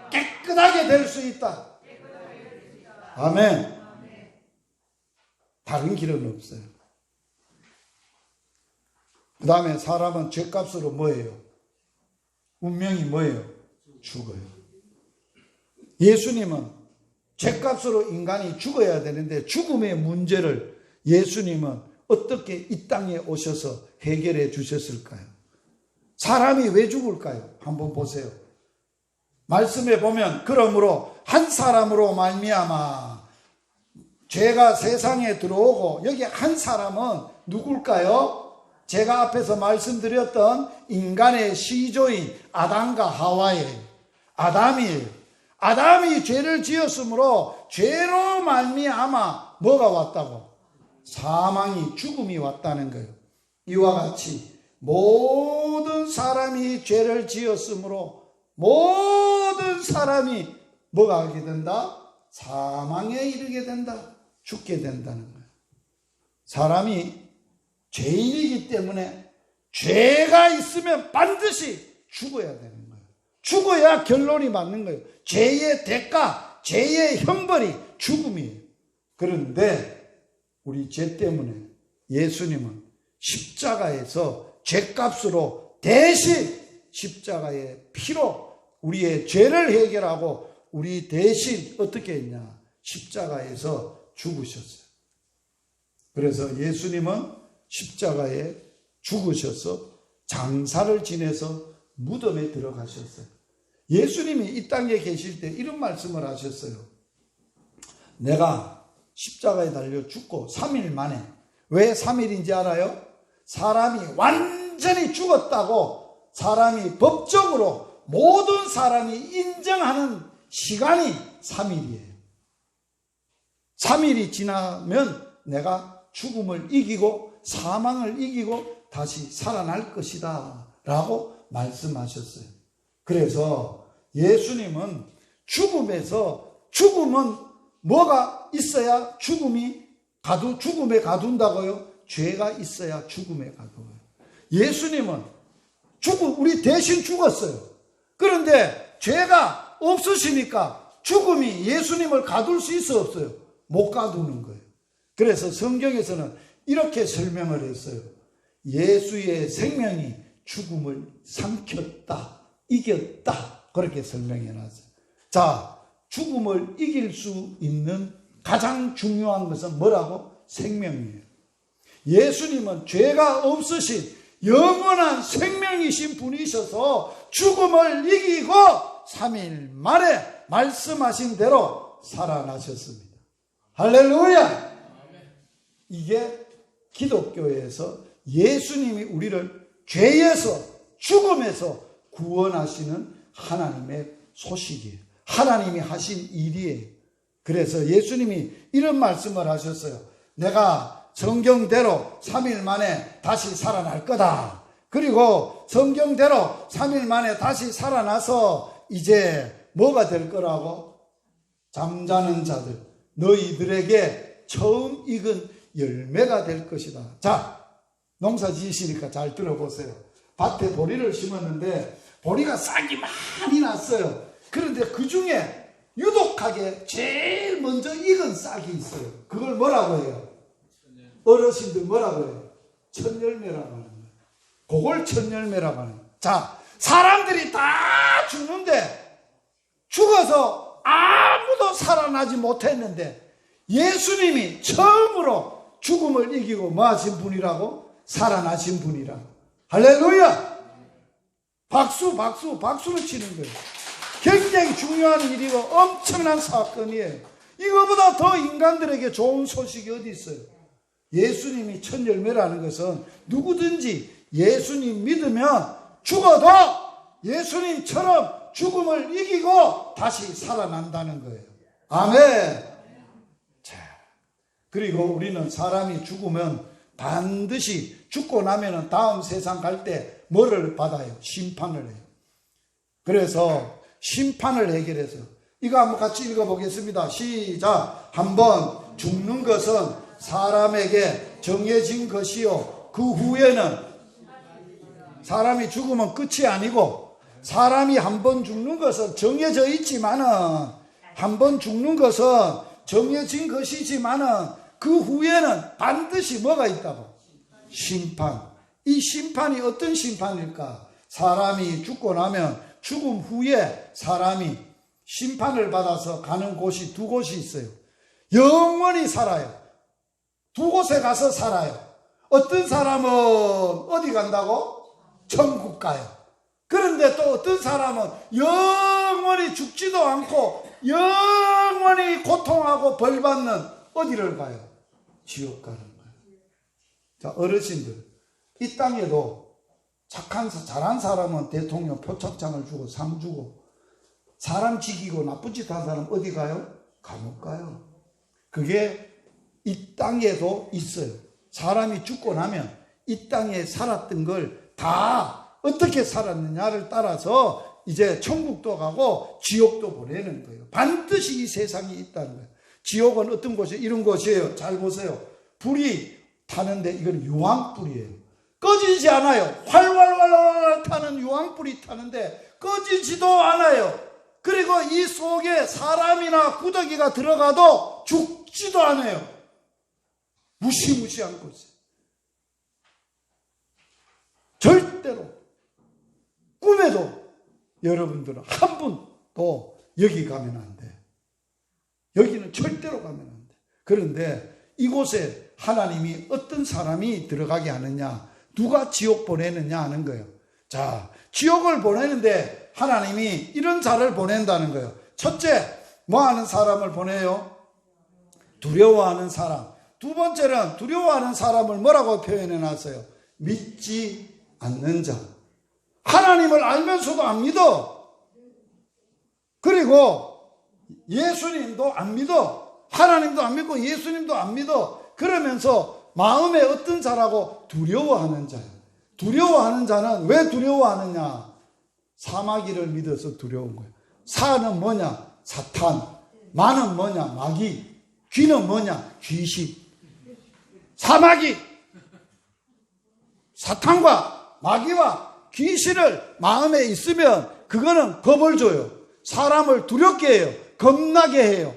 깨끗하게 될 수 있다. 아멘. 다른 길은 없어요. 그 다음에 사람은 죄값으로 뭐예요? 운명이 뭐예요? 죽어요. 예수님은 죄값으로 인간이 죽어야 되는데 죽음의 문제를 예수님은 어떻게 이 땅에 오셔서 해결해 주셨을까요? 사람이 왜 죽을까요? 한번 보세요. 말씀에 보면 그러므로 한 사람으로 말미암아 죄가 세상에 들어오고, 여기 한 사람은 누굴까요? 제가 앞에서 말씀드렸던 인간의 시조인 아담과 하와예요. 아담이 죄를 지었으므로 죄로 말미암아 뭐가 왔다고? 사망이, 죽음이 왔다는 거예요. 이와 같이 모든 사람이 죄를 지었으므로 모든 사람이 뭐가 하게 된다? 사망에 이르게 된다. 죽게 된다는 거예요. 사람이 죄인이기 때문에 죄가 있으면 반드시 죽어야 되는 거예요. 죽어야 결론이 맞는 거예요. 죄의 대가, 죄의 형벌이 죽음이에요. 그런데 우리 죄 때문에 예수님은 십자가에서 죄값으로 대신 십자가의 피로 우리의 죄를 해결하고 우리 대신 어떻게 했냐? 십자가에서 죽으셨어요. 그래서 예수님은 십자가에 죽으셔서 장사를 지내서 무덤에 들어가셨어요. 예수님이 이 땅에 계실 때 이런 말씀을 하셨어요. 내가 십자가에 달려 죽고 3일 만에, 왜 3일인지 알아요? 사람이 완전히 죽었다고 사람이 법적으로 모든 사람이 인정하는 시간이 3일이에요. 3일이 지나면 내가 죽음을 이기고 사망을 이기고 다시 살아날 것이다 라고 말씀하셨어요. 그래서 예수님은 죽음은 뭐가 있어야 죽음에 가둔다고요? 죄가 있어야 죽음에 가둬요. 예수님은 우리 대신 죽었어요. 그런데 죄가 없으시니까 죽음이 예수님을 가둘 수 있어 없어요? 못 가두는 거예요. 그래서 성경에서는 이렇게 설명을 했어요. 예수의 생명이 죽음을 삼켰다, 이겼다, 그렇게 설명해 놨어요. 자, 죽음을 이길 수 있는 가장 중요한 것은 뭐라고? 생명이에요. 예수님은 죄가 없으신 영원한 생명이신 분이셔서 죽음을 이기고 3일 만에 말씀하신 대로 살아나셨습니다. 할렐루야! 이게 기독교에서 예수님이 우리를 죄에서, 죽음에서 구원하시는 하나님의 소식이에요. 하나님이 하신 일이에요. 그래서 예수님이 이런 말씀을 하셨어요. 내가 성경대로 3일 만에 다시 살아날 거다. 그리고 성경대로 3일 만에 다시 살아나서 이제 뭐가 될 거라고? 잠자는 자들, 너희들에게 처음 익은 열매가 될 것이다. 자, 농사 지으시니까 잘 들어보세요. 밭에 보리를 심었는데 보리가 싹이 많이 났어요. 그런데 그 중에 유독하게 제일 먼저 익은 싹이 있어요. 그걸 뭐라고 해요? 어르신들 뭐라고 해요? 첫열매라고 하는 거예요. 그걸 첫열매라고 하는 거예요. 자, 사람들이 다 죽는데 죽어서 아무도 살아나지 못했는데 예수님이 처음으로 죽음을 이기고 뭐 하신 분이라고? 살아나신 분이라고. 할렐루야! 박수를 치는 거예요. 굉장히 중요한 일이고 엄청난 사건이에요. 이거보다 더 인간들에게 좋은 소식이 어디 있어요? 예수님이 첫 열매라는 것은 누구든지 예수님 믿으면 죽어도 예수님처럼 죽음을 이기고 다시 살아난다는 거예요. 아멘. 자, 그리고 우리는 사람이 죽으면 반드시 죽고 나면은 다음 세상 갈 때 뭐를 받아요? 심판을 해요. 그래서 심판을 해결해서 이거 한번 같이 읽어보겠습니다. 시작. 한번 죽는 것은 사람에게 정해진 것이요, 그 후에는 사람이 죽으면 끝이 아니고, 사람이 한번 죽는 것은 정해져 있지만은, 한번 죽는 것은 정해진 것이지만은 그 후에는 반드시 뭐가 있다고? 심판. 이 심판이 어떤 심판일까? 사람이 죽고 나면 죽음 후에 사람이 심판을 받아서 가는 곳이 두 곳이 있어요. 영원히 살아요. 두 곳에 가서 살아요. 어떤 사람은 어디 간다고? 천국 가요. 그런데 또 어떤 사람은 영원히 죽지도 않고 영원히 고통하고 벌받는 어디를 가요? 지옥 가는 거예요. 자, 어르신들, 이 땅에도 잘한 사람은 대통령 표창장을 주고 상 주고, 사람 지키고 나쁜 짓 한 사람 어디 가요? 감옥 가요. 그게 이 땅에도 있어요. 사람이 죽고 나면 이 땅에 살았던 걸 다 어떻게 살았느냐를 따라서 이제 천국도 가고 지옥도 보내는 거예요. 반드시 이 세상에 있다는 거예요. 지옥은 어떤 곳이에요? 이런 곳이에요. 잘 보세요. 불이 타는데 이건 유황불이에요. 꺼지지 않아요. 활활활활 타는 유황불이 타는데 꺼지지도 않아요. 그리고 이 속에 사람이나 구더기가 들어가도 죽지도 않아요. 무시무시한 곳이에요. 절대로 꿈에도 여러분들은 한 분도 여기 가면 안 돼. 여기는 절대로 가면 안 돼. 그런데 이곳에 하나님이 어떤 사람이 들어가게 하느냐, 누가 지옥 보내느냐 하는 거예요. 자, 지옥을 보내는데 하나님이 이런 자를 보낸다는 거예요. 첫째, 뭐 하는 사람을 보내요? 두려워하는 사람. 두 번째는 두려워하는 사람을 뭐라고 표현해 놨어요? 믿지 않는 자. 하나님을 알면서도 안 믿어. 그리고 예수님도 안 믿어. 하나님도 안 믿고 예수님도 안 믿어. 그러면서 마음에 어떤 자라고? 두려워하는 자예요. 두려워하는 자는 왜 두려워하느냐? 사마귀를 믿어서 두려운 거예요. 사는 뭐냐? 사탄. 마는 뭐냐? 마귀. 귀는 뭐냐? 귀신. 사마귀. 사탄과 마귀와 귀신을 마음에 있으면 그거는 겁을 줘요. 사람을 두렵게 해요. 겁나게 해요.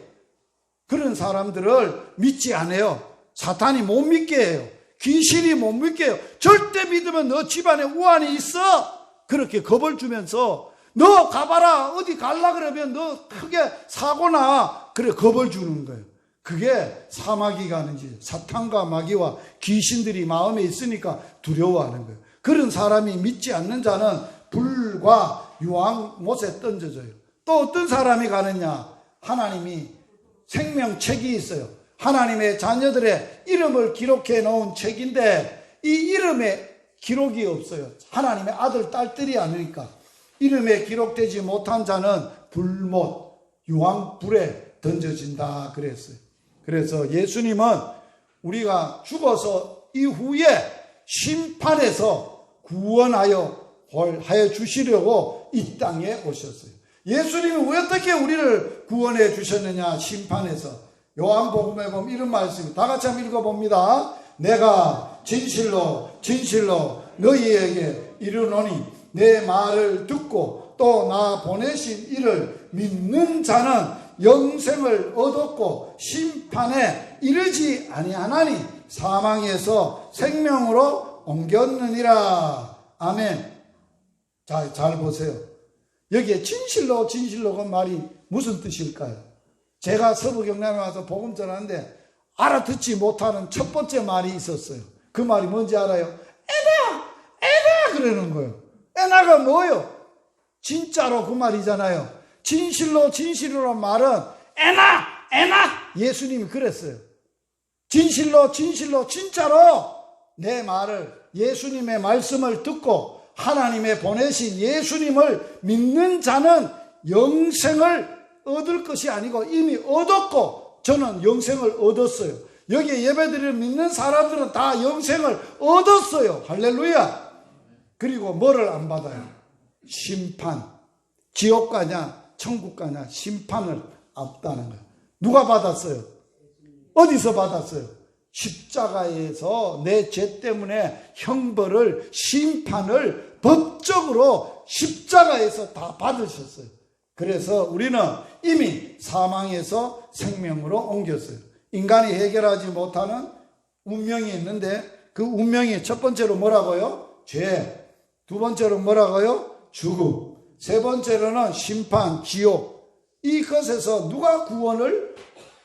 그런 사람들을 믿지 않아요. 사탄이 못 믿게 해요. 귀신이 못 믿게 해요. 절대 믿으면 너 집안에 우환이 있어. 그렇게 겁을 주면서 너 가봐라. 어디 갈라 그러면 너 크게 사고나. 그래 겁을 주는 거예요. 그게 사마귀가 하는 짓. 사탄과 마귀와 귀신들이 마음에 있으니까 두려워하는 거예요. 그런 사람이 믿지 않는 자는 불과 유황못에 던져져요. 또 어떤 사람이 가느냐? 하나님이 생명책이 있어요. 하나님의 자녀들의 이름을 기록해 놓은 책인데 이 이름에 기록이 없어요. 하나님의 아들, 딸들이 아니니까. 이름에 기록되지 못한 자는 불못, 유황불에 던져진다 그랬어요. 그래서 예수님은 우리가 죽어서 이후에 심판에서 구원하여 주시려고 이 땅에 오셨어요. 예수님이 왜 어떻게 우리를 구원해 주셨느냐? 심판에서. 요한복음에 보면 이런 말씀이, 다 같이 한번 읽어봅니다. 내가 진실로 진실로 너희에게 이르노니 내 말을 듣고 또 나 보내신 이를 믿는 자는 영생을 얻었고 심판에 이르지 아니하나니 사망에서 생명으로 옮겼느니라. 아멘. 자, 잘 보세요. 여기에 진실로 진실로 그 말이 무슨 뜻일까요? 제가 서부경남에 와서 복음 전하는데 알아듣지 못하는 첫 번째 말이 있었어요. 그 말이 뭔지 알아요? 에나 그러는 거예요. 에나가 뭐예요? 진짜로 그 말이잖아요. 진실로 진실로란 말은 에나 예수님이 그랬어요. 진실로 진짜로 내 말을, 예수님의 말씀을 듣고 하나님의 보내신 예수님을 믿는 자는 영생을 얻을 것이 아니고 이미 얻었고, 저는 영생을 얻었어요. 여기 예배드리는 믿는 사람들은 다 영생을 얻었어요. 할렐루야. 그리고 뭐를 안 받아요? 심판. 지옥 가냐 천국 가냐 심판을 없다는 거예요. 누가 받았어요? 어디서 받았어요? 십자가에서 내 죄 때문에 형벌을, 심판을 법적으로 십자가에서 다 받으셨어요. 그래서 우리는 이미 사망에서 생명으로 옮겼어요. 인간이 해결하지 못하는 운명이 있는데, 그 운명이 첫 번째로 뭐라고요? 죄. 두 번째로 뭐라고요? 죽음. 세 번째로는 심판, 지옥. 이것에서 누가 구원을,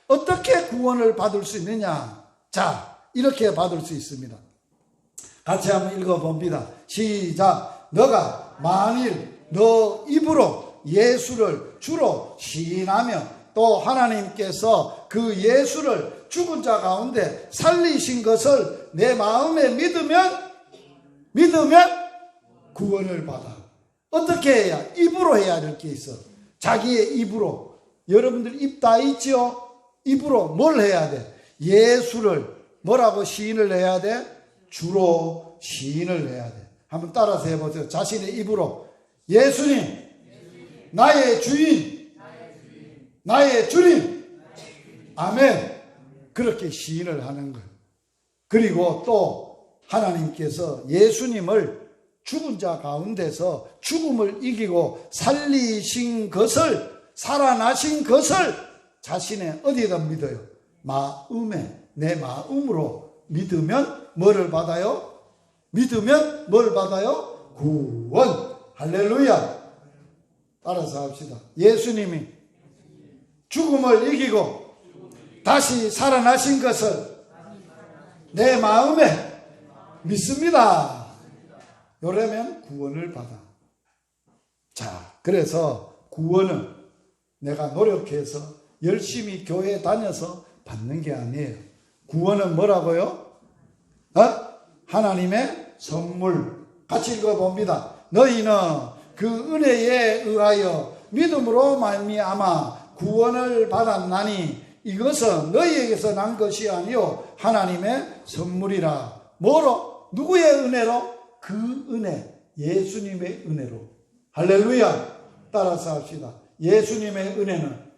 어떻게 구원을 받을 수 있느냐? 자, 이렇게 받을 수 있습니다. 같이 한번 읽어봅니다. 시작. 너가 만일 너 입으로 예수를 주로 시인하며 또 하나님께서 그 예수를 죽은 자 가운데 살리신 것을 내 마음에 믿으면 구원을 받아. 어떻게 해야? 입으로 해야 될 게 있어. 자기의 입으로. 여러분들 입 다 있죠? 입으로 뭘 해야 돼? 예수를 뭐라고 시인을 해야 돼? 주로 시인을 해야 돼. 한번 따라서 해보세요. 자신의 입으로 예수님, 나의 주인, 나의 주님. 아멘. 그렇게 시인을 하는 거예요. 그리고 또 하나님께서 예수님을 죽은 자 가운데서 죽음을 이기고 살리신 것을, 살아나신 것을 자신의 어디에다 믿어요? 마음에, 내 마음으로 믿으면 뭐를 받아요? 믿으면 뭘 받아요? 구원. 할렐루야. 따라서 합시다. 예수님이 죽음을 이기고 다시 살아나신 것을 내 마음에 믿습니다. 이러면 구원을 받아. 자, 그래서 구원은 내가 노력해서 열심히 교회 다녀서 받는 게 아니에요. 구원은 뭐라고요? 하나님의 선물. 같이 읽어봅니다. 너희는 그 은혜에 의하여 믿음으로 말미암아 구원을 받았나니 이것은 너희에게서 난 것이 아니요 하나님의 선물이라. 뭐로? 누구의 은혜로? 그 은혜, 예수님의 은혜로. 할렐루야. 따라서 합시다. 예수님의 은혜는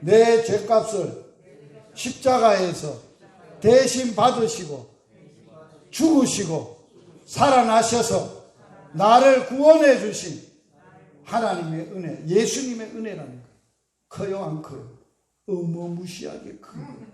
내 죄값을 십자가에서 대신 받으시고 죽으시고 살아나셔서 나를 구원해 주신 하나님의 은혜, 예수님의 은혜라는 거예요. 커요 안 커요? 어마무시하게 큰 거예요.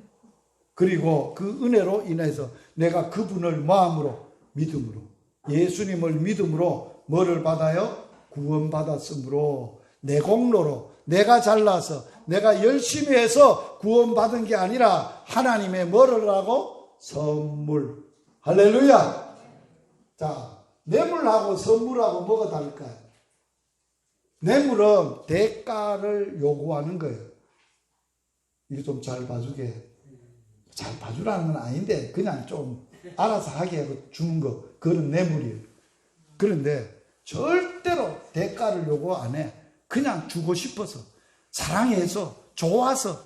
그리고 그 은혜로 인해서 내가 그분을 마음으로, 믿음으로, 예수님을 믿음으로 뭐를 받아요? 구원받았으므로, 내 공로로, 내가 잘나서 내가 열심히 해서 구원받은 게 아니라 하나님의 뭐를 하고? 선물. 할렐루야. 자, 뇌물하고 선물하고 뭐가 다를까요? 뇌물은 대가를 요구하는 거예요. 이거 좀 잘 봐주게. 잘 봐주라는 건 아닌데 그냥 좀 알아서 하게 하고 주는 거, 그건 뇌물이에요. 그런데 절대로 대가를 요구 안 해. 그냥 주고 싶어서, 사랑해서, 좋아서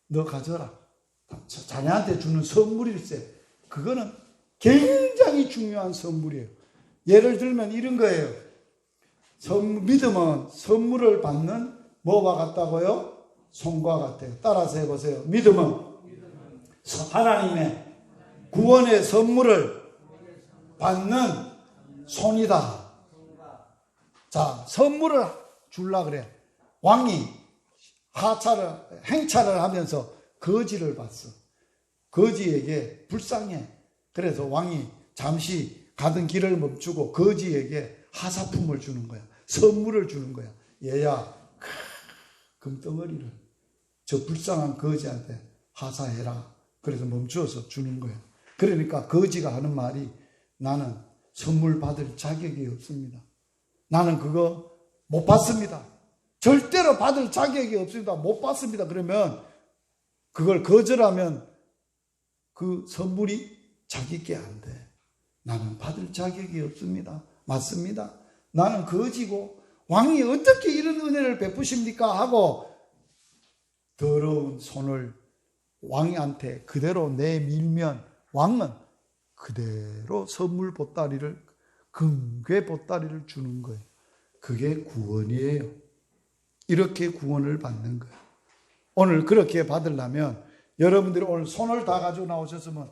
너 가져라. 자녀한테 주는 선물일세. 그거는 굉장히 중요한 선물이에요. 예를 들면 이런 거예요. 믿음은 선물을 받는 뭐와 같다고요? 손과 같아요. 따라서 해보세요. 믿음은 하나님의 구원의 선물을 받는 손이다. 자, 선물을 줄라 그래. 왕이 행차를 하면서 거지를 봤어. 거지에게 불쌍해. 그래서 왕이 잠시 가던 길을 멈추고 거지에게 하사품을 주는 거야. 선물을 주는 거야. 얘야, 금덩어리를 저 불쌍한 거지한테 하사해라. 그래서 멈추어서 주는 거야. 그러니까 거지가 하는 말이, 나는 선물 받을 자격이 없습니다. 나는 그거 못 받습니다. 절대로 받을 자격이 없습니다. 못 받습니다. 그러면 그걸 거절하면 그 선물이 자기께 안 돼. 나는 받을 자격이 없습니다. 맞습니다. 나는 거지고 왕이 어떻게 이런 은혜를 베푸십니까? 하고 더러운 손을 왕한테 그대로 내밀면 왕은 그대로 선물 보따리를, 금괴 보따리를 주는 거예요. 그게 구원이에요. 이렇게 구원을 받는 거예요. 오늘 그렇게 받으려면 여러분들이 오늘 손을 다 가지고 나오셨으면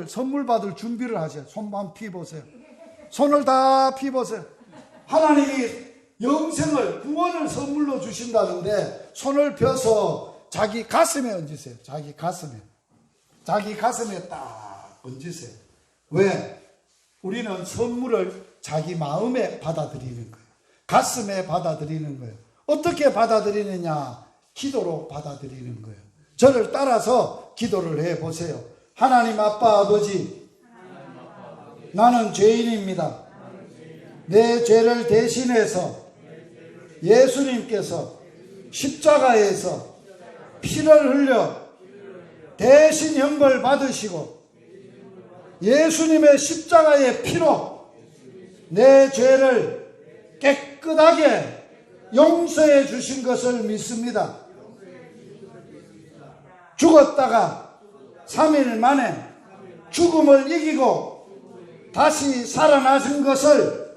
선물 받을 준비를 하세요. 손만 피보세요. 손을 다 피보세요. 하나님이 영생을, 구원을 선물로 주신다는데 손을 펴서 자기 가슴에 얹으세요. 자기 가슴에 딱 얹으세요. 왜? 우리는 선물을 자기 마음에 받아들이는 거예요. 가슴에 받아들이는 거예요. 어떻게 받아들이느냐? 기도로 받아들이는 거예요. 저를 따라서 기도를 해보세요. 하나님 아빠 아버지, 나는 죄인입니다. 내 죄를 대신해서 예수님께서 십자가에서 피를 흘려 대신 형벌 받으시고 예수님의 십자가의 피로 내 죄를 깨끗하게 용서해 주신 것을 믿습니다. 죽었다가 3일 만에 죽음을 이기고 다시 살아나신 것을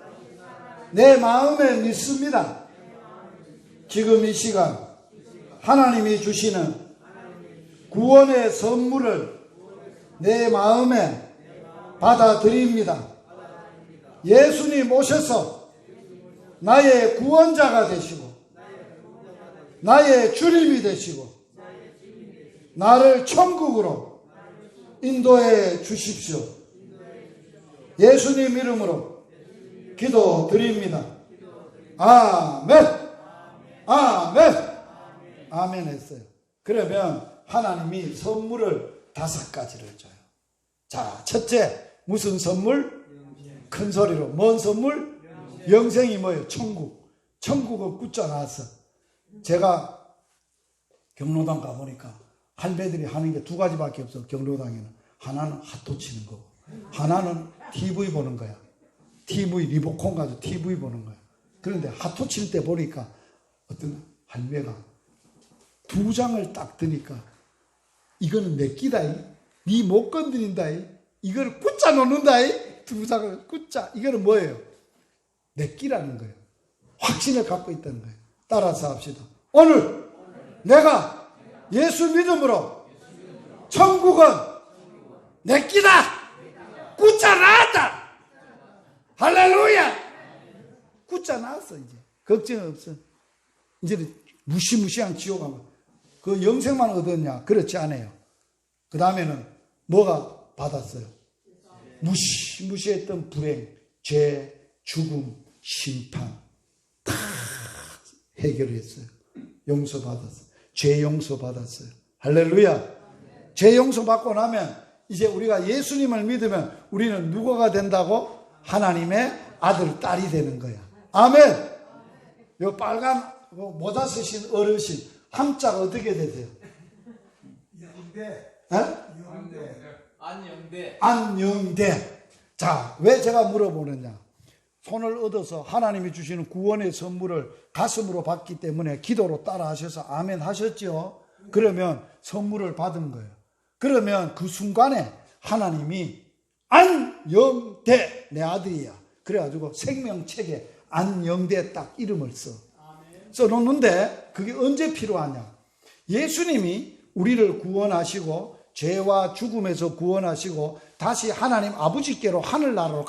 내 마음에 믿습니다. 지금 이 시간 하나님이 주시는 구원의 선물을 내 마음에 받아들입니다. 예수님 오셔서 나의 구원자가 되시고 나의 주님이 되시고 나를 천국으로 인도해 주십시오. 예수님 이름으로 기도드립니다. 아멘. 아멘. 아멘 했어요. 그러면 하나님이 선물을 5가지를 줘요. 자, 첫째, 무슨 선물? 큰 소리로. 뭔 선물? 영생이 뭐예요? 천국. 천국은 굿자 나왔어. 제가 경로당 가보니까 할매들이 하는 게 2가지밖에 없어. 경로당에는. 하나는 핫도 치는 거고 하나는 TV 보는 거야. TV 리모컨 가지고 TV 보는 거야. 그런데 핫도 칠 때 보니까 어떤 할매가 2장을 딱 드니까 이거는 내 끼다. 니 못 건드린다. 이거를 굿자 놓는다. 2장을 굿자. 이거는 뭐예요? 내 끼라는 거예요. 확신을 갖고 있다는 거예요. 따라서 합시다. 오늘 내가 예수 믿음으로 천국은 내 끼다. 굿자 나왔다. 할렐루야. 굿자 나왔어. 이제 걱정 없어. 이제는 무시무시한 지옥 가면 그 영생만 얻었냐? 그렇지 않아요. 그 다음에는 뭐가 받았어요? 무시무시했던 불행, 죄, 죽음, 심판 다 해결했어요. 용서받았어요. 죄 용서받았어요. 할렐루야. 죄 용서받고 나면 이제 우리가 예수님을 믿으면 우리는 누구가 된다고? 하나님의 아들, 딸이 되는 거야. 아멘. 요 빨간 모자 쓰신 어르신 함자가 어떻게 되세요? 안영대. 자, 왜 제가 물어보느냐? 손을 얻어서 하나님이 주시는 구원의 선물을 가슴으로 받기 때문에 기도로 따라 하셔서 아멘 하셨죠? 그러면 선물을 받은 거예요. 그러면 그 순간에 하나님이 안영대 내 아들이야. 그래가지고 생명책에 안영대 딱 이름을 써놓는데 그게 언제 필요하냐? 예수님이 우리를 구원하시고 죄와 죽음에서 구원하시고 다시 하나님 아버지께로 하늘나라로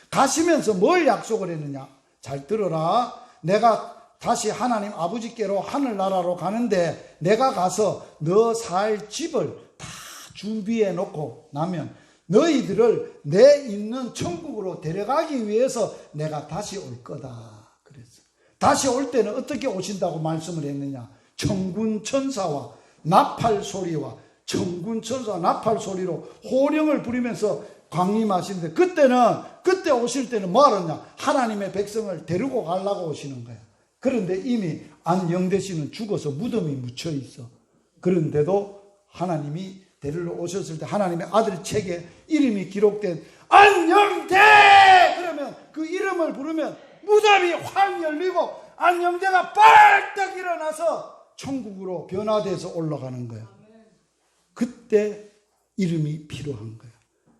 가시면서 뭘 약속을 했느냐? 잘 들어라. 내가 다시 하나님 아버지께로 하늘나라로 가는데 내가 가서 너 살 집을 다 준비해 놓고 나면 너희들을 내 있는 천국으로 데려가기 위해서 내가 다시 올 거다. 그랬어. 다시 올 때는 어떻게 오신다고 말씀을 했느냐? 천군 천사와 나팔 소리와 천군 천사와 나팔 소리로 호령을 부리면서 강림하시는데 그때 오실 때는 뭐 하느냐? 하나님의 백성을 데리고 가려고 오시는 거야. 그런데 이미 안영대 씨는 죽어서 무덤이 묻혀 있어. 그런데도 하나님이 데리러 오셨을 때 하나님의 아들 책에 이름이 기록된 안영대! 그러면 그 이름을 부르면 무덤이 확 열리고 안영대가 빨딱 일어나서 천국으로 변화돼서 올라가는 거야. 그때 이름이 필요한 거야.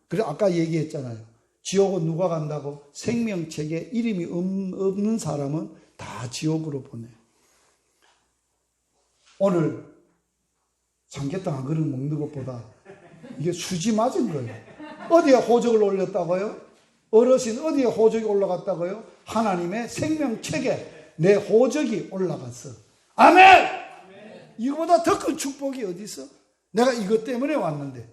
그래서 아까 얘기했잖아요. 지옥은 누가 간다고? 생명책에 이름이 없는 사람은 다 지옥으로 보내. 오늘 삼계탕 한 그릇 먹는 것보다 이게 수지 맞은 거예요. 어디에 호적을 올렸다고요? 어르신 어디에 호적이 올라갔다고요? 하나님의 생명책에 내 호적이 올라갔어. 아멘! 이거보다 더 큰 축복이 어디 있어? 내가 이것 때문에 왔는데.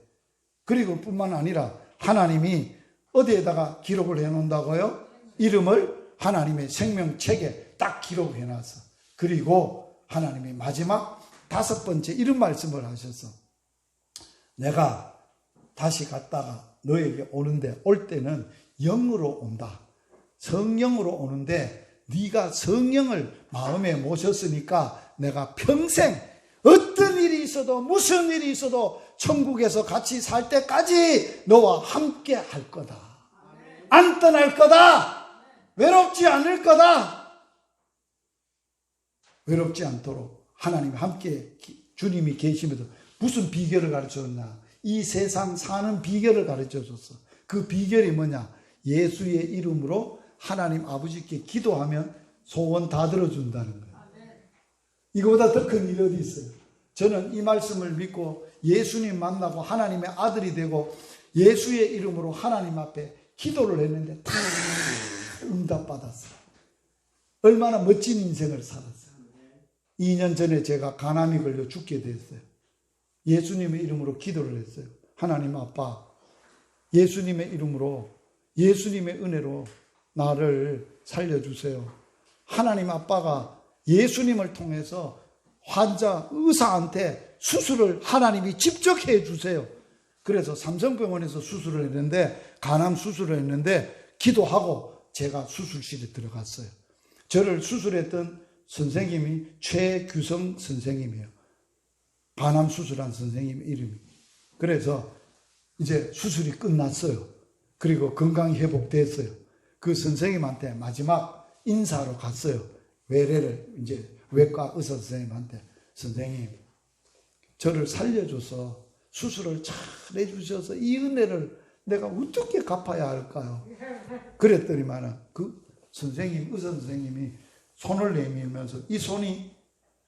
그리고 뿐만 아니라 하나님이 어디에다가 기록을 해놓는다고요? 이름을 하나님의 생명책에 딱 기록해놨어. 그리고 하나님이 마지막 5번째 이런 말씀을 하셔서 내가 다시 갔다가 너에게 오는데 올 때는 영으로 온다. 성령으로 오는데 네가 성령을 마음에 모셨으니까 내가 평생 어떤 일이 있어도 무슨 일이 있어도 천국에서 같이 살 때까지 너와 함께 할 거다. 안 떠날 거다. 외롭지 않을 거다. 외롭지 않도록 하나님과 함께 주님이 계시면서 무슨 비결을 가르쳐줬냐? 이 세상 사는 비결을 가르쳐줬어. 그 비결이 뭐냐? 예수의 이름으로 하나님 아버지께 기도하면 소원 다 들어준다는 거예요. 이거보다 더 큰 일이 어디 있어요? 저는 이 말씀을 믿고 예수님 만나고 하나님의 아들이 되고 예수의 이름으로 하나님 앞에 기도를 했는데 다 응답받았어요. 얼마나 멋진 인생을 살았어요. 2년 전에 제가 간암이 걸려 죽게 됐어요. 예수님의 이름으로 기도를 했어요. 하나님 아빠, 예수님의 이름으로 예수님의 은혜로 나를 살려주세요. 하나님 아빠가 예수님을 통해서 환자 의사한테 수술을 하나님이 직접 해주세요. 그래서 삼성병원에서 수술을 했는데 간암 수술을 했는데 기도하고 제가 수술실에 들어갔어요. 저를 수술했던 선생님이 최규성 선생님이에요. 간암 수술한 선생님 이름이. 그래서 이제 수술이 끝났어요. 그리고 건강이 회복됐어요. 그 선생님한테 마지막 인사로 갔어요. 외래를 이제 외과 의사 선생님한테 선생님 저를 살려줘서 수술을 잘 해주셔서 이 은혜를 내가 어떻게 갚아야 할까요? 그랬더니만 그 선생님 의사 선생님이 손을 내밀면서 이 손이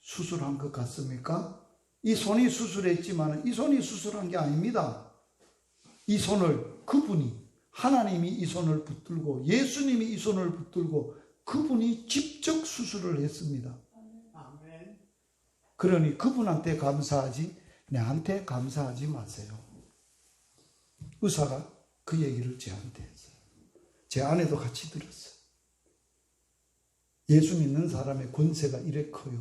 수술한 것 같습니까? 이 손이 수술했지만 이 손이 수술한 게 아닙니다. 이 손을 그분이 하나님이 이 손을 붙들고 예수님이 이 손을 붙들고 그분이 직접 수술을 했습니다. 그러니 그분한테 감사하지 내한테 감사하지 마세요. 의사가 그 얘기를 제한테 했어요. 제 아내도 같이 들었어요. 예수 믿는 사람의 권세가 이래 커요.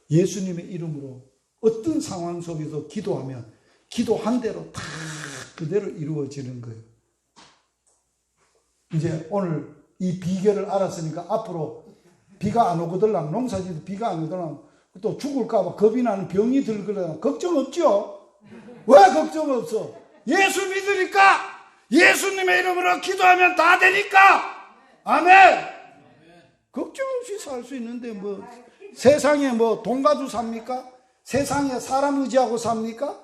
예수님의 이름으로 어떤 상황 속에서 기도하면 기도한 대로 다 그대로 이루어지는 거예요. 이제 오늘 이 비결을 알았으니까 앞으로 비가 안 오거들랑 농사지도 비가 안 오거들랑 또 죽을까봐 겁이 나는 병이 들거나 걱정 없죠? 왜 걱정 없어? 예수 믿으니까 예수님의 이름으로 기도하면 다 되니까 아멘. 걱정 없이 살 수 있는데 뭐 세상에 뭐 돈 가지고 삽니까? 세상에 사람 의지하고 삽니까?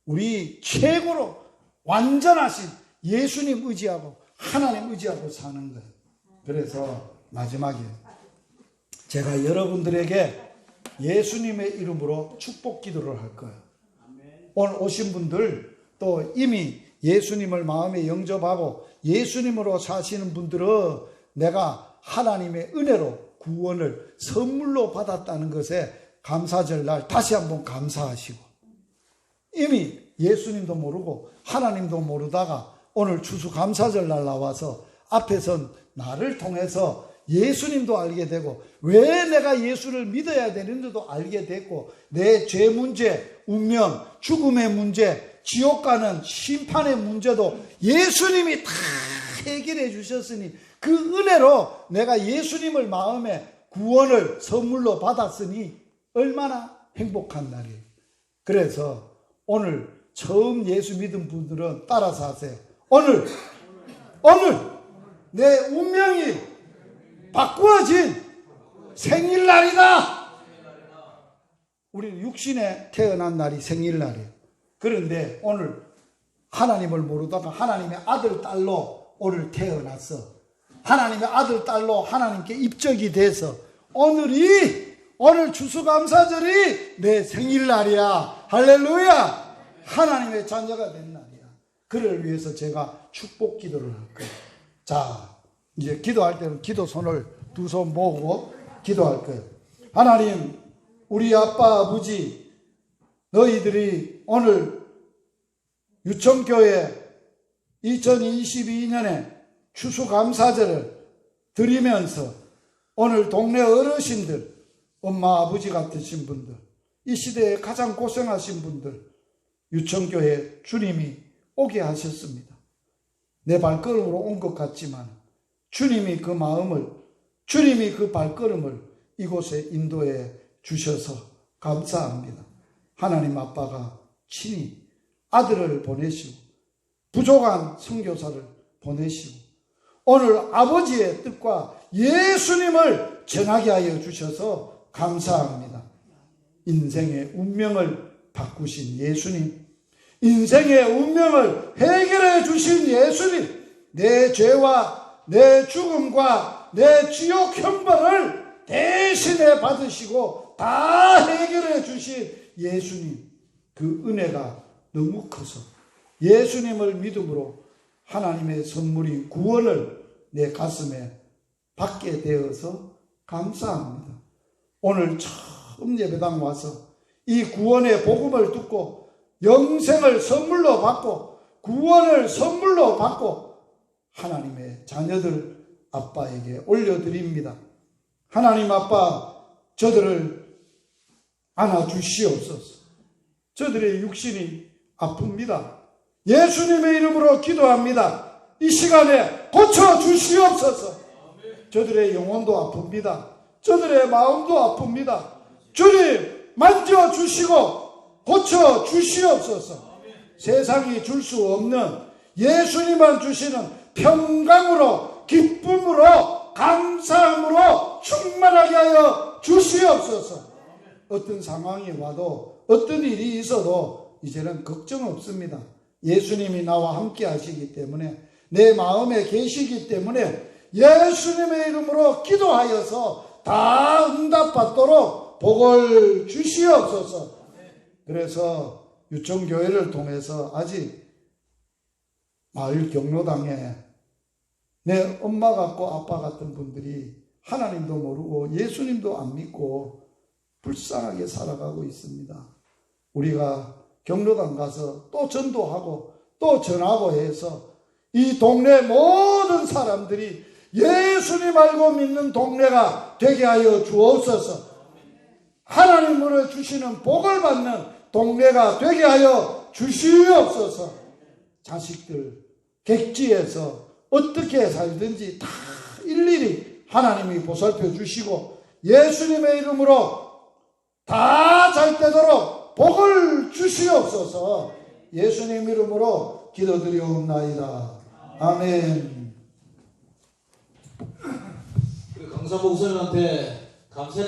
우리 최고로 완전하신 예수님 의지하고 하나님 의지하고 사는 거예요. 그래서 마지막에 제가 여러분들에게 예수님의 이름으로 축복 기도를 할 거예요. 오늘 오신 분들 또 이미 예수님을 마음에 영접하고 예수님으로 사시는 분들은 내가 하나님의 은혜로 구원을 선물로 받았다는 것에 감사절 날 다시 한번 감사하시고 이미 예수님도 모르고 하나님도 모르다가 오늘 추수감사절 날 나와서 앞에 선 나를 통해서 예수님도 알게 되고 왜 내가 예수를 믿어야 되는지도 알게 됐고 내 죄 문제, 운명, 죽음의 문제, 지옥 가는 심판의 문제도 예수님이 다 해결해 주셨으니 그 은혜로 내가 예수님을 마음에 구원을 선물로 받았으니 얼마나 행복한 날이에요. 그래서 오늘 처음 예수 믿은 분들은 따라서 하세요. 오늘 내 운명이 바꾸어진 생일날이다. 우리는 육신에 태어난 날이 생일날이에요. 그런데 오늘 하나님을 모르다가 하나님의 아들, 딸로 오늘 태어났어. 하나님의 아들, 딸로 하나님께 입적이 돼서 오늘 추수감사절이 내 생일날이야. 할렐루야. 하나님의 자녀가 된 날이야. 그를 위해서 제가 축복 기도를 할 거예요. 자, 이제 기도할 때는 기도 손을 두 손 모으고 기도할 거예요. 하나님, 우리 아빠, 아버지, 너희들이 오늘 유청교회 2022년에 추수감사절을 드리면서 오늘 동네 어르신들, 엄마, 아버지 같으신 분들, 이 시대에 가장 고생하신 분들, 유청교회 주님이 오게 하셨습니다. 내 발걸음으로 온 것 같지만 주님이 그 마음을, 주님이 그 발걸음을 이곳에 인도해 주셔서 감사합니다. 하나님 아빠가 친히 아들을 보내시고 부족한 선교사를 보내시고 오늘 아버지의 뜻과 예수님을 전하게 하여 주셔서 감사합니다. 인생의 운명을 바꾸신 예수님, 인생의 운명을 해결해 주신 예수님, 내 죄와 내 죽음과 내 지옥 형벌을 대신에 받으시고 다 해결해 주신 예수님, 그 은혜가 너무 커서 예수님을 믿음으로 하나님의 선물인 구원을 내 가슴에 받게 되어서 감사합니다. 오늘 처음 예배당 와서 이 구원의 복음을 듣고 영생을 선물로 받고 구원을 선물로 받고 하나님의 자녀들 아빠에게 올려드립니다. 하나님 아빠, 저들을 안아주시옵소서. 저들의 육신이 아픕니다. 예수님의 이름으로 기도합니다. 이 시간에 고쳐주시옵소서. 저들의 영혼도 아픕니다. 저들의 마음도 아픕니다. 주님 만져주시고 고쳐주시옵소서. 세상이 줄 수 없는 예수님만 주시는 평강으로, 기쁨으로, 감사함으로 충만하게 하여 주시옵소서. 어떤 상황이 와도, 어떤 일이 있어도 이제는 걱정 없습니다. 예수님이 나와 함께 하시기 때문에, 내 마음에 계시기 때문에 예수님의 이름으로 기도하여서 다 응답받도록 복을 주시옵소서. 그래서 유청교회를 통해서 아직 마을 경로당에 내 엄마 같고 아빠 같은 분들이 하나님도 모르고 예수님도 안 믿고 불쌍하게 살아가고 있습니다. 우리가 경로당 가서 또 전도하고 또 전하고 해서 이 동네 모든 사람들이 예수님 알고 믿는 동네가 되게 하여 주옵소서. 하나님으로 주시는 복을 받는 동네가 되게 하여 주시옵소서. 자식들 객지에서 어떻게 살든지 다 일일이 하나님이 보살펴 주시고 예수님의 이름으로 다 잘 되도록 복을 주시옵소서. 예수님 이름으로 기도드리옵나이다. 아멘. 강사 목사님한테 감사